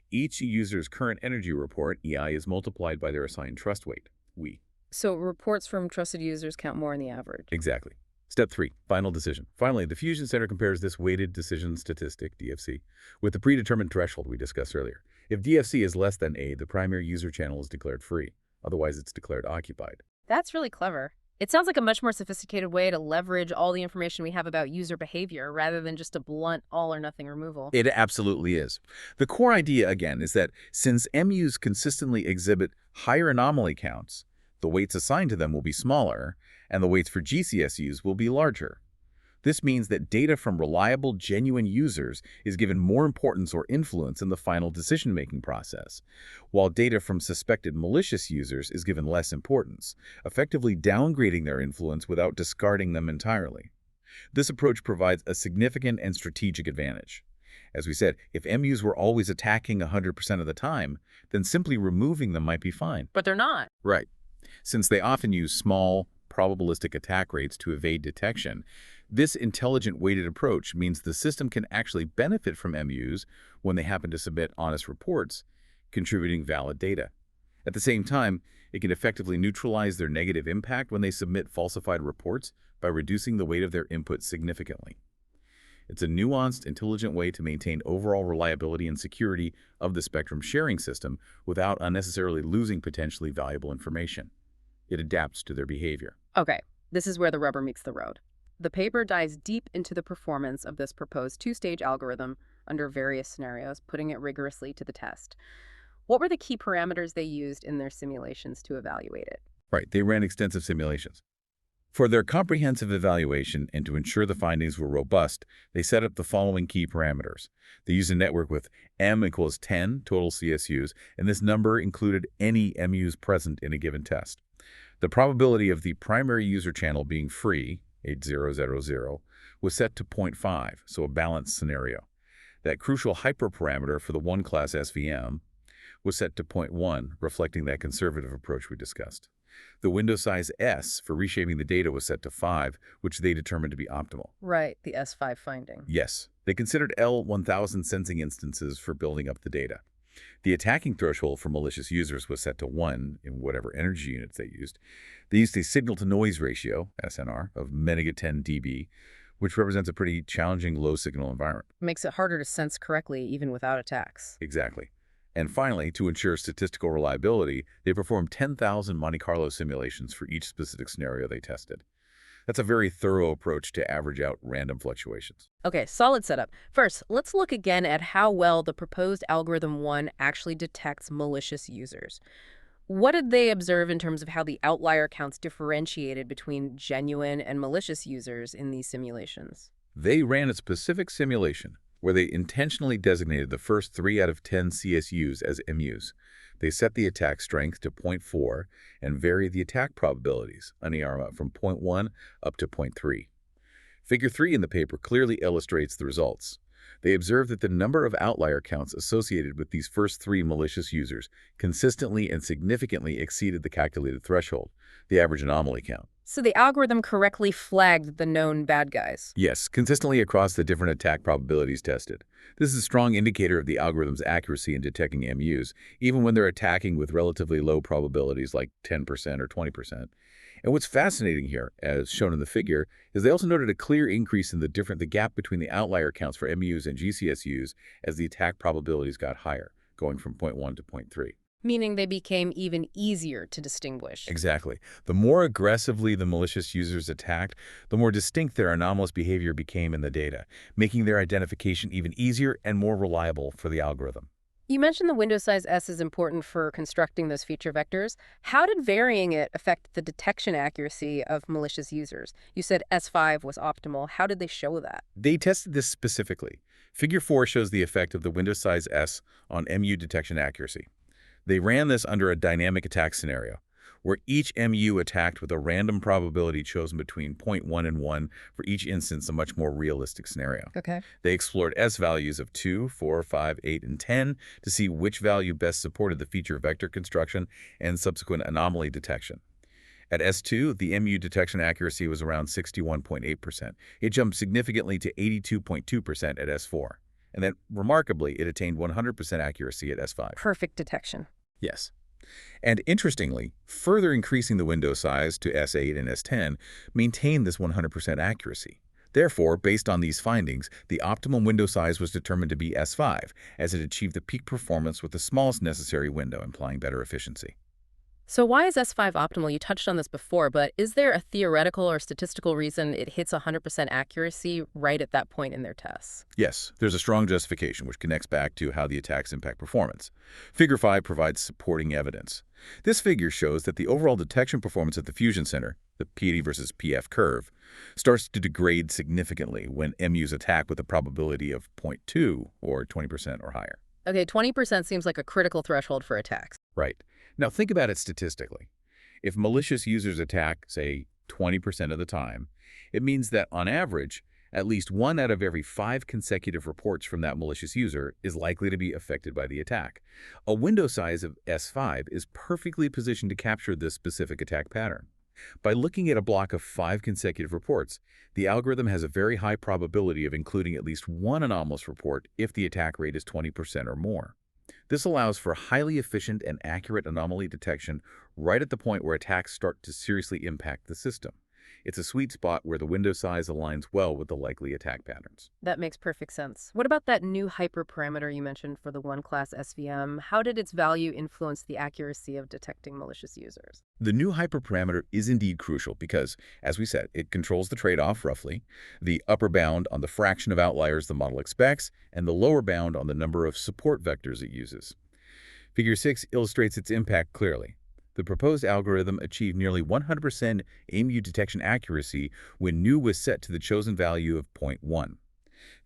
B: Each user's current energy report, EI, is multiplied by their assigned trust weight, we.
A: So reports from trusted users count more in the average.
B: Exactly. Step 3, final decision. Finally, the Fusion Center compares this weighted decision statistic, DFC, with the predetermined threshold we discussed earlier. If DFC is less than A, the primary user channel is declared free. Otherwise, it's declared occupied.
A: That's really clever. It sounds like a much more sophisticated way to leverage all the information we have about user behavior rather than just a blunt all-or-nothing removal.
B: It absolutely is. The core idea, again, is that since MUs consistently exhibit higher anomaly counts, the weights assigned to them will be smaller, and the weights for GCSUs will be larger. This means that data from reliable, genuine users is given more importance or influence in the final decision-making process, while data from suspected malicious users is given less importance, effectively downgrading their influence without discarding them entirely. This approach provides a significant and strategic advantage. As we said, if MUs were always attacking 100% of the time, then simply removing them might be fine.
A: But they're not.
B: Right. Since they often use small, probabilistic attack rates to evade detection, this intelligent weighted approach means the system can actually benefit from MUs when they happen to submit honest reports, contributing valid data. At the same time, it can effectively neutralize their negative impact when they submit falsified reports by reducing the weight of their input significantly. It's a nuanced, intelligent way to maintain overall reliability and security of the spectrum sharing system without unnecessarily losing potentially valuable information. It adapts to their behavior.
A: Okay, this is where the rubber meets the road. The paper dives deep into the performance of this proposed two-stage algorithm under various scenarios, putting it rigorously to the test. What were the key parameters they used in their simulations to evaluate it?
B: Right, they ran extensive simulations. For their comprehensive evaluation and to ensure the findings were robust, they set up the following key parameters. They used a network with M equals 10 total CSUs, and this number included any MUs present in a given test. The probability of the primary user channel being free, 8000, was set to 0.5, so a balanced scenario. That crucial hyperparameter for the One-Class SVM was set to 0.1, reflecting that conservative approach we discussed. The window size S for reshaping the data was set to 5, which they determined to be optimal.
A: Right, the S5 finding.
B: Yes, they considered L1000 sensing instances for building up the data. The attacking threshold for malicious users was set to 1 in whatever energy units they used. They used a signal-to-noise ratio, SNR, of megaten dB, which represents a pretty challenging low-signal environment.
A: Makes it harder to sense correctly even without attacks.
B: Exactly. And finally, to ensure statistical reliability, they performed 10,000 Monte Carlo simulations for each specific scenario they tested. That's a very thorough approach to average out random fluctuations.
A: Okay, solid setup. First, let's look again at how well the proposed algorithm 1 actually detects malicious users. What did they observe in terms of how the outlier counts differentiated between genuine and malicious users in these simulations?
B: They ran a specific simulation where they intentionally designated the first 3 out of 10 CSUs as MUs. They set the attack strength to 0.4 and varied the attack probabilities, from 0.1 up to 0.3. Figure 3 in the paper clearly illustrates the results. They observed that the number of outlier counts associated with these first 3 malicious users consistently and significantly exceeded the calculated threshold, the average anomaly count.
A: So the algorithm correctly flagged the known bad guys.
B: Yes, consistently across the different attack probabilities tested. This is a strong indicator of the algorithm's accuracy in detecting MUs, even when they're attacking with relatively low probabilities like 10% or 20%. And what's fascinating here, as shown in the figure, is they also noted a clear increase in the gap between the outlier counts for MUs and GCSUs as the attack probabilities got higher, going from 0.1 to 0.3.
A: Meaning they became even easier to distinguish.
B: Exactly. The more aggressively the malicious users attacked, the more distinct their anomalous behavior became in the data, making their identification even easier and more reliable for the algorithm.
A: You mentioned the window size S is important for constructing those feature vectors. How did varying it affect the detection accuracy of malicious users? You said S5 was optimal. How did they show that?
B: They tested this specifically. Figure 4 shows the effect of the window size S on MU detection accuracy. They ran this under a dynamic attack scenario, where each MU attacked with a random probability chosen between 0.1 and 1 for each instance, a much more realistic scenario.
A: Okay.
B: They explored S values of 2, 4, 5, 8, and 10 to see which value best supported the feature vector construction and subsequent anomaly detection. At S2, the MU detection accuracy was around 61.8%. It jumped significantly to 82.2% at S4. And then, remarkably, it attained 100% accuracy at S5.
A: Perfect detection.
B: Yes. And interestingly, further increasing the window size to S8 and S10 maintained this 100% accuracy. Therefore, based on these findings, the optimum window size was determined to be S5, as it achieved the peak performance with the smallest necessary window, implying better efficiency.
A: So why is S5 optimal? You touched on this before, but is there a theoretical or statistical reason it hits 100% accuracy right at that point in their tests?
B: Yes, there's a strong justification which connects back to how the attacks impact performance. Figure 5 provides supporting evidence. This figure shows that the overall detection performance at the fusion center, the PD versus PF curve, starts to degrade significantly when MUs attack with a probability of 0.2 or 20% or higher.
A: Okay, 20% seems like a critical threshold for attacks.
B: Right. Now think about it statistically. If malicious users attack, say, 20% of the time, it means that on average, at least 1 out of every 5 consecutive reports from that malicious user is likely to be affected by the attack. A window size of S5 is perfectly positioned to capture this specific attack pattern. By looking at a block of 5 consecutive reports, the algorithm has a very high probability of including at least one anomalous report if the attack rate is 20% or more. This allows for highly efficient and accurate anomaly detection right at the point where attacks start to seriously impact the system. It's a sweet spot where the window size aligns well with the likely attack patterns.
A: That makes perfect sense. What about that new hyperparameter you mentioned for the one-class SVM? How did its value influence the accuracy of detecting malicious users?
B: The new hyperparameter is indeed crucial because, as we said, it controls the trade-off roughly, the upper bound on the fraction of outliers the model expects, and the lower bound on the number of support vectors it uses. Figure 6 illustrates its impact clearly. The proposed algorithm achieved nearly 100% AMU detection accuracy when nu was set to the chosen value of 0.1.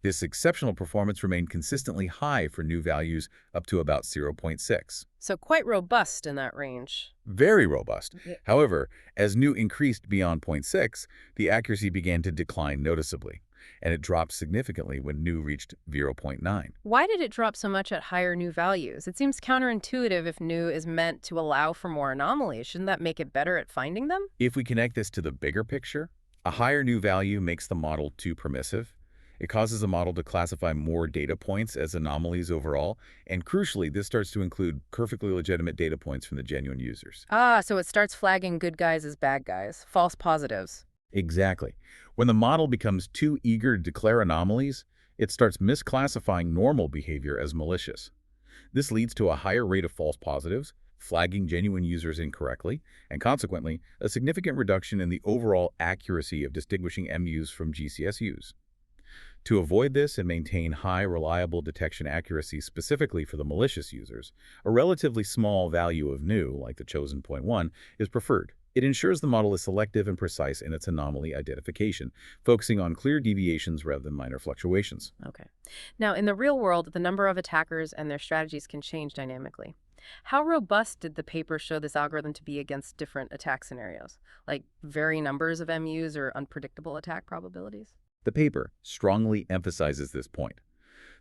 B: This exceptional performance remained consistently high for nu values up to about 0.6.
A: So quite robust in that range.
B: Very robust.
A: Yeah.
B: However, as nu increased beyond 0.6, the accuracy began to decline noticeably, and it dropped significantly when nu reached 0.9.
A: Why did it drop so much at higher nu values? It seems counterintuitive if nu is meant to allow for more anomalies. Shouldn't that make it better at finding them?
B: If we connect this to the bigger picture, a higher nu value makes the model too permissive. It causes the model to classify more data points as anomalies overall, and crucially, this starts to include perfectly legitimate data points from the genuine users.
A: Ah, so it starts flagging good guys as bad guys, false positives.
B: Exactly. When the model becomes too eager to declare anomalies, it starts misclassifying normal behavior as malicious. This leads to a higher rate of false positives, flagging genuine users incorrectly, and consequently, a significant reduction in the overall accuracy of distinguishing MUs from GCSUs. To avoid this and maintain high, reliable detection accuracy specifically for the malicious users, a relatively small value of nu, like the chosen 0.1, is preferred. It ensures the model is selective and precise in its anomaly identification, focusing on clear deviations rather than minor fluctuations.
A: Okay. Now, in the real world, the number of attackers and their strategies can change dynamically. How robust did the paper show this algorithm to be against different attack scenarios, like varying numbers of MUs or unpredictable attack probabilities?
B: The paper strongly emphasizes this point.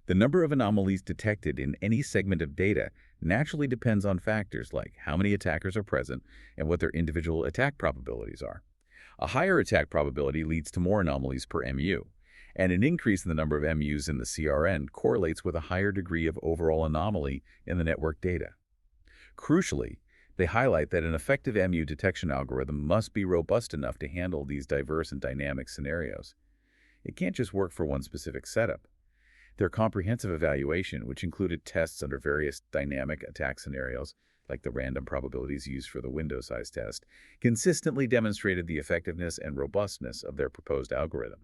B: The number of anomalies detected in any segment of data naturally depends on factors like how many attackers are present and what their individual attack probabilities are. A higher attack probability leads to more anomalies per MU, and an increase in the number of MUs in the CRN correlates with a higher degree of overall anomaly in the network data. Crucially, they highlight that an effective MU detection algorithm must be robust enough to handle these diverse and dynamic scenarios. It can't just work for one specific setup. Their comprehensive evaluation, which included tests under various dynamic attack scenarios, like the random probabilities used for the window size test, consistently demonstrated the effectiveness and robustness of their proposed algorithm.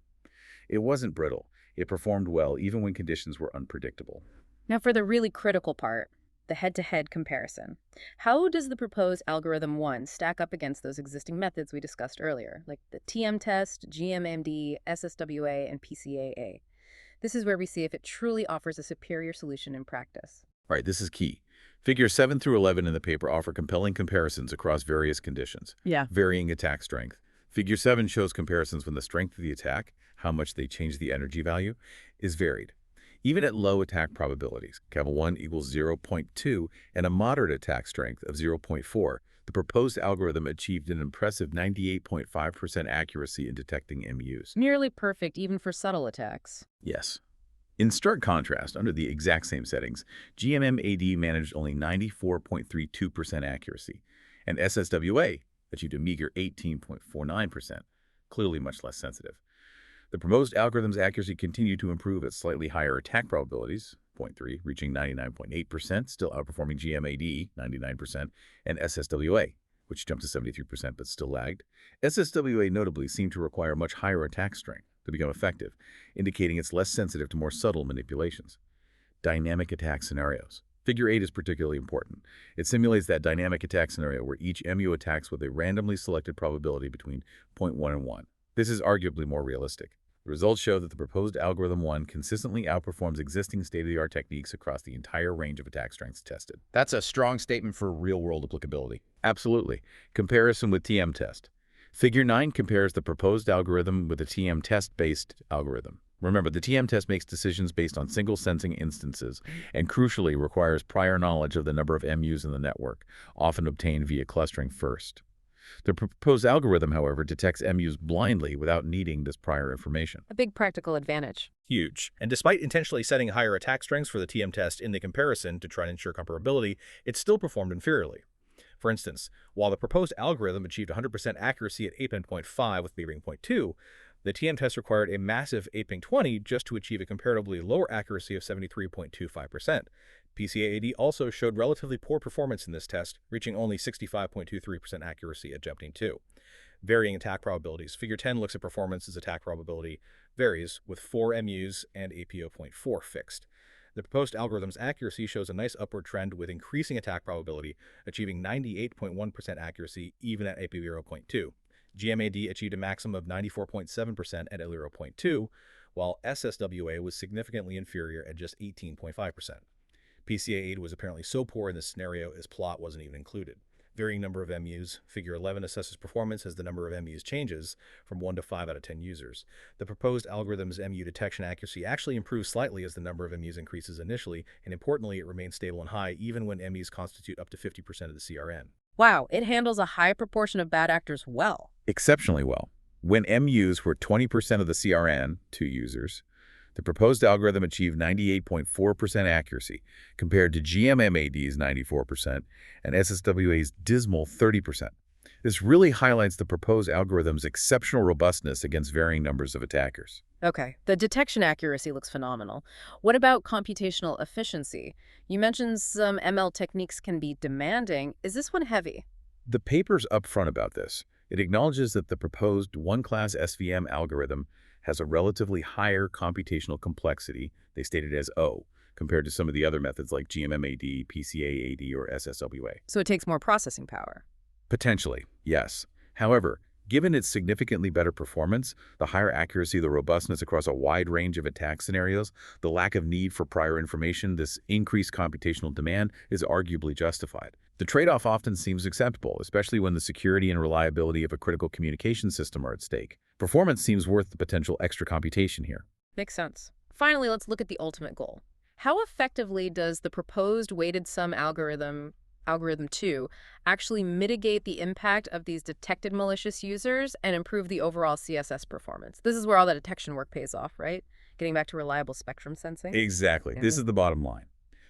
B: It wasn't brittle. It performed well even when conditions were unpredictable.
A: Now for the really critical part, the head-to-head comparison. How does the proposed algorithm 1 stack up against those existing methods we discussed earlier, like the TM test, GMMD, SSWA, and PCAA? This is where we see if it truly offers a superior solution in practice.
B: Right, this is key. Figures 7 through 11 in the paper offer compelling comparisons across various conditions,
A: Yeah.
B: varying attack strength. Figure 7 shows comparisons when the strength of the attack, how much they change the energy value, is varied. Even at low attack probabilities, Caval 1 equals 0.2, and a moderate attack strength of 0.4, the proposed algorithm achieved an impressive 98.5% accuracy in detecting MUs.
A: Nearly perfect even for subtle attacks.
B: Yes. In stark contrast, under the exact same settings, GMMAD managed only 94.32% accuracy, and SSWA achieved a meager 18.49%, clearly much less sensitive. The proposed algorithm's accuracy continued to improve at slightly higher attack probabilities, 0.3, reaching 99.8%, still outperforming GMAD, 99%, and SSWA, which jumped to 73% but still lagged. SSWA notably seemed to require much higher attack strength to become effective, indicating it's less sensitive to more subtle manipulations. Dynamic attack scenarios. Figure 8 is particularly important. It simulates that dynamic attack scenario where each MU attacks with a randomly selected probability between 0.1 and 1. This is arguably more realistic. The results show that the proposed algorithm 1 consistently outperforms existing state-of-the-art techniques across the entire range of attack strengths tested.
D: That's a strong statement for real-world applicability.
B: Absolutely. Comparison with TM test. Figure 9 compares the proposed algorithm with a TM test-based algorithm. Remember, the TM test makes decisions based on single sensing instances and crucially requires prior knowledge of the number of MUs in the network, often obtained via clustering first. The proposed algorithm, however, detects MUs blindly without needing this prior information.
A: A big practical advantage.
C: Huge. And despite intentionally setting higher attack strengths for the TM test in the comparison to try to ensure comparability, it still performed inferiorly. For instance, while the proposed algorithm achieved 100% accuracy at 8.5 with being 0.2, the TM test required a massive 8.20 just to achieve a comparatively lower accuracy of 73.25%. PCAAD also showed relatively poor performance in this test, reaching only 65.23% accuracy at jumping 2. Varying attack probabilities. Figure 10 looks at performance as attack probability varies, with 4 MUs and APO.4 fixed. The proposed algorithm's accuracy shows a nice upward trend with increasing attack probability, achieving 98.1% accuracy even at AP0.2. GMAD achieved a maximum of 94.7% at 0.2, while SSWA was significantly inferior at just 18.5%. PCA8 was apparently so poor in this scenario as plot wasn't even included. Varying number of MUs. Figure 11 assesses performance as the number of MUs changes from 1 to 5 out of 10 users. The proposed algorithm's MU detection accuracy actually improves slightly as the number of MUs increases initially, and importantly, it remains stable and high even when MUs constitute up to 50% of the CRN.
A: Wow, it handles a high proportion of bad actors well.
B: Exceptionally well. When MUs were 20% of the CRN, 2 users, the proposed algorithm achieved 98.4% accuracy, compared to GMMAD's 94% and SSWA's dismal 30%. This really highlights the proposed algorithm's exceptional robustness against varying numbers of attackers.
A: Okay, the detection accuracy looks phenomenal. What about computational efficiency? You mentioned some ML techniques can be demanding. Is this one heavy?
B: The paper's upfront about this. It acknowledges that the proposed one-class SVM algorithm has a relatively higher computational complexity, they state it as O, compared to some of the other methods like GMMAD, PCAAD, or SSWA.
A: So it takes more processing power.
B: Potentially, yes. However, given its significantly better performance, the higher accuracy, the robustness across a wide range of attack scenarios, the lack of need for prior information, this increased computational demand is arguably justified. The trade-off often seems acceptable, especially when the security and reliability of a critical communication system are at stake. Performance seems worth the potential extra computation here.
A: Makes sense. Finally, let's look at the ultimate goal. How effectively does the proposed weighted sum algorithm 2 actually mitigate the impact of these detected malicious users and improve the overall CSS performance? This is where all the detection work pays off, right? Getting back to reliable spectrum sensing.
B: Exactly.
A: Yeah.
B: This is the bottom line.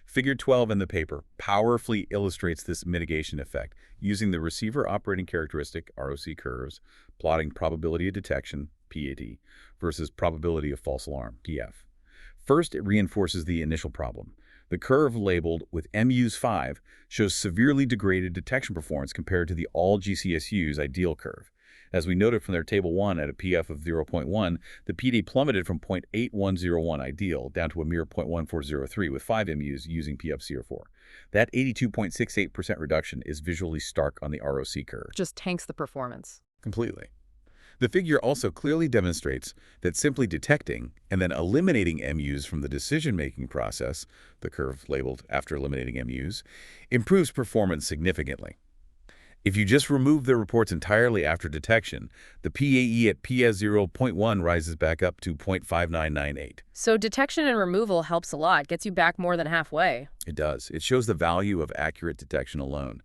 B: Figure 12 in the paper powerfully illustrates this mitigation effect using the receiver operating characteristic, ROC curves, plotting probability of detection, PAD, versus probability of false alarm, PF. First, it reinforces the initial problem. The curve labeled with MUs5 shows severely degraded detection performance compared to the all GCSU's ideal curve. As we noted from their Table 1 at a PF of 0.1, the PD plummeted from 0.8101 ideal down to a mere 0.1403 with 5 MUs using PF04. That 82.68% reduction is visually stark on the ROC curve.
A: Just tanks the performance.
B: Completely. The figure also clearly demonstrates that simply detecting and then eliminating MUs from the decision-making process, the curve labeled after eliminating MUs, improves performance significantly. If you just remove the reports entirely after detection, the PAE at PS 0.1 rises back up to 0.5998.
A: So detection and removal helps a lot, gets you back more than halfway.
B: It does. It shows the value of accurate detection alone.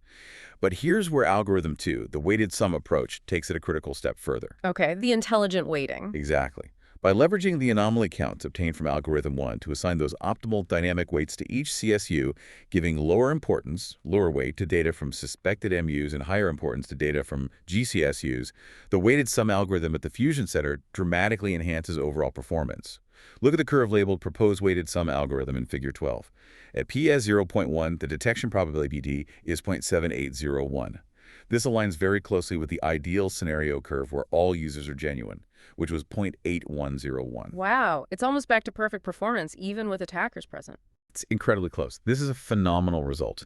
B: But here's where algorithm 2, the weighted sum approach, takes it a critical step further.
A: Okay, the intelligent weighting.
B: Exactly. By leveraging the anomaly counts obtained from algorithm 1 to assign those optimal dynamic weights to each CSU, giving lower importance, lower weight to data from suspected MUs and higher importance to data from GCSUs, the weighted sum algorithm at the Fusion Center dramatically enhances overall performance. Look at the curve labeled proposed weighted sum algorithm in Figure 12. At PS 0.1, the detection probability PD is 0.7801. This aligns very closely with the ideal scenario curve where all users are genuine, which was 0.8101.
A: Wow, it's almost back to perfect performance, even with attackers present.
B: It's incredibly close. This is a phenomenal result.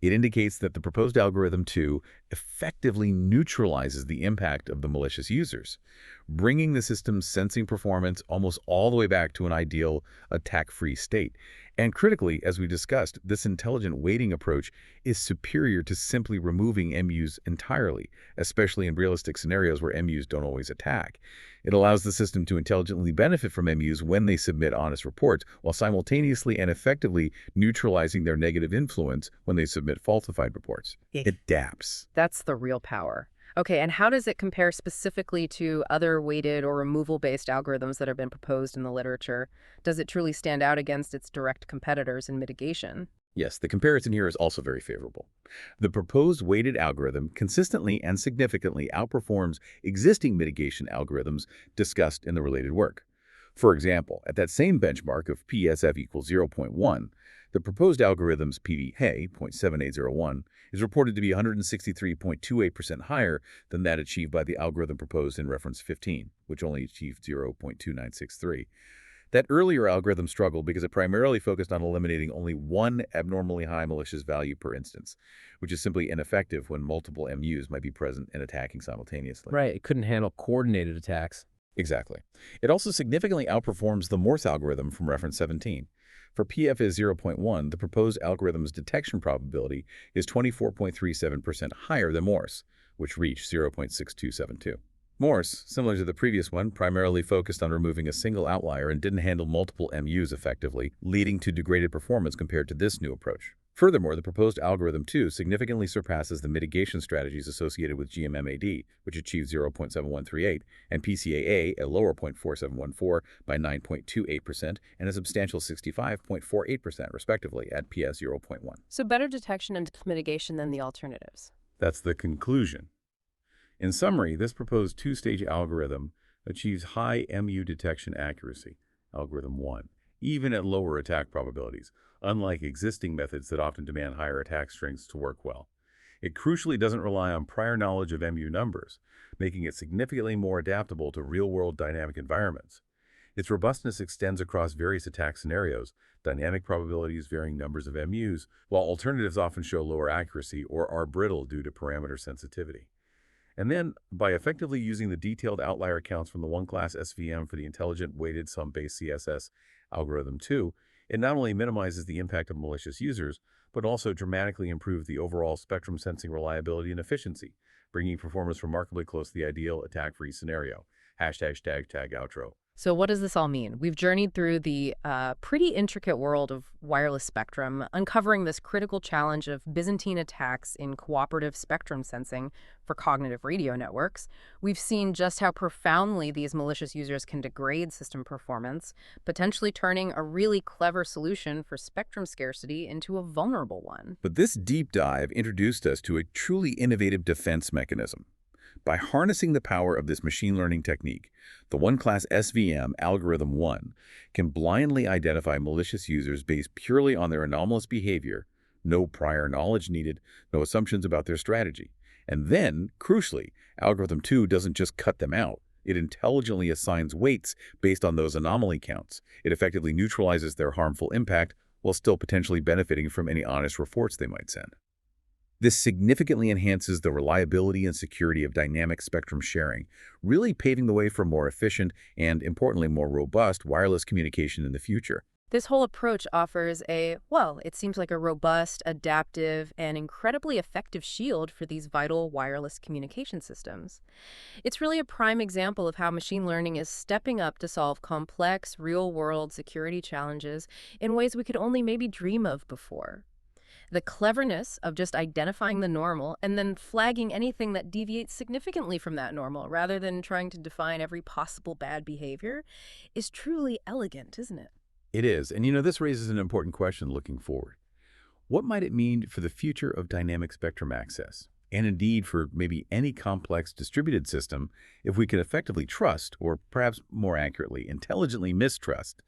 B: It indicates that the proposed algorithm 2 effectively neutralizes the impact of the malicious users, bringing the system's sensing performance almost all the way back to an ideal attack-free state. And critically, as we discussed, this intelligent weighting approach is superior to simply removing MUs entirely, especially in realistic scenarios where MUs don't always attack. It allows the system to intelligently benefit from MUs when they submit honest reports, while simultaneously and effectively neutralizing their negative influence when they submit falsified reports. It adapts.
A: That's the real power. Okay, and how does it compare specifically to other weighted or removal-based algorithms that have been proposed in the literature? Does it truly stand out against its direct competitors in mitigation?
B: Yes, the comparison here is also very favorable. The proposed weighted algorithm consistently and significantly outperforms existing mitigation algorithms discussed in the related work. For example, at that same benchmark of PSF equals 0.1, the proposed algorithm's PV-HEY, 0.7801, is reported to be 163.28% higher than that achieved by the algorithm proposed in reference 15, which only achieved 0.2963. That earlier algorithm struggled because it primarily focused on eliminating only one abnormally high malicious value per instance, which is simply ineffective when multiple MUs might be present and attacking simultaneously.
E: Right, it couldn't handle coordinated attacks.
B: Exactly. It also significantly outperforms the Morse algorithm from reference 17. For PF is 0.1, the proposed algorithm's detection probability is 24.37% higher than Morse, which reached 0.6272. Morse, similar to the previous one, primarily focused on removing a single outlier and didn't handle multiple MUs effectively, leading to degraded performance compared to this new approach. Furthermore, the proposed algorithm 2 significantly surpasses the mitigation strategies associated with GMMAD, which achieved 0.7138, and PCAA, a lower 0.4714 by 9.28% and a substantial 65.48%, respectively, at PS 0.1.
A: So better detection and mitigation than the alternatives.
B: That's the conclusion. In summary, this proposed two-stage algorithm achieves high MU detection accuracy, algorithm 1, even at lower attack probabilities, unlike existing methods that often demand higher attack strengths to work well. It crucially doesn't rely on prior knowledge of MU numbers, making it significantly more adaptable to real-world dynamic environments. Its robustness extends across various attack scenarios, dynamic probabilities, varying numbers of MUs, while alternatives often show lower accuracy or are brittle due to parameter sensitivity. And then, by effectively using the detailed outlier counts from the One-Class SVM for the intelligent weighted sum-based CSS algorithm 2, it not only minimizes the impact of malicious users, but also dramatically improves the overall spectrum sensing reliability and efficiency, bringing performance remarkably close to the ideal attack-free scenario. #tag outro.
A: So what does this all mean? We've journeyed through the pretty intricate world of wireless spectrum, uncovering this critical challenge of Byzantine attacks in cooperative spectrum sensing for cognitive radio networks. We've seen just how profoundly these malicious users can degrade system performance, potentially turning a really clever solution for spectrum scarcity into a vulnerable one.
B: But this deep dive introduced us to a truly innovative defense mechanism. By harnessing the power of this machine learning technique, the One-Class SVM algorithm 1 can blindly identify malicious users based purely on their anomalous behavior, no prior knowledge needed, no assumptions about their strategy. And then, crucially, algorithm 2 doesn't just cut them out. It intelligently assigns weights based on those anomaly counts. It effectively neutralizes their harmful impact while still potentially benefiting from any honest reports they might send. This significantly enhances the reliability and security of dynamic spectrum sharing, really paving the way for more efficient and, importantly, more robust wireless communication in the future.
A: This whole approach offers it seems like a robust, adaptive, and incredibly effective shield for these vital wireless communication systems. It's really a prime example of how machine learning is stepping up to solve complex, real-world security challenges in ways we could only maybe dream of before. The cleverness of just identifying the normal and then flagging anything that deviates significantly from that normal rather than trying to define every possible bad behavior is truly elegant, isn't it?
B: It is, and this raises an important question looking forward. What might it mean for the future of dynamic spectrum access? And indeed for maybe any complex distributed system if we can effectively trust, or perhaps more accurately, intelligently mistrust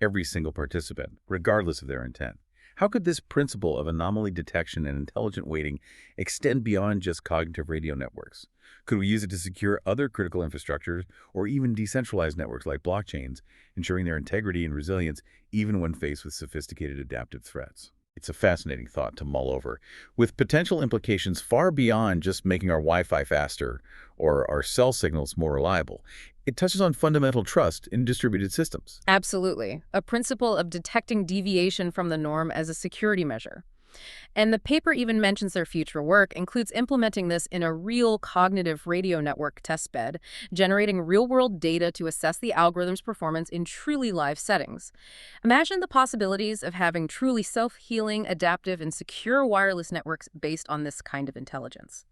B: every single participant, regardless of their intent? How could this principle of anomaly detection and intelligent weighting extend beyond just cognitive radio networks? Could we use it to secure other critical infrastructures or even decentralized networks like blockchains, ensuring their integrity and resilience even when faced with sophisticated adaptive threats? It's a fascinating thought to mull over, with potential implications far beyond just making our Wi-Fi faster or our cell signals more reliable. It touches on fundamental trust in distributed systems.
A: Absolutely. A principle of detecting deviation from the norm as a security measure. And the paper even mentions their future work includes implementing this in a real cognitive radio network testbed, generating real-world data to assess the algorithm's performance in truly live settings. Imagine the possibilities of having truly self-healing, adaptive, and secure wireless networks based on this kind of intelligence.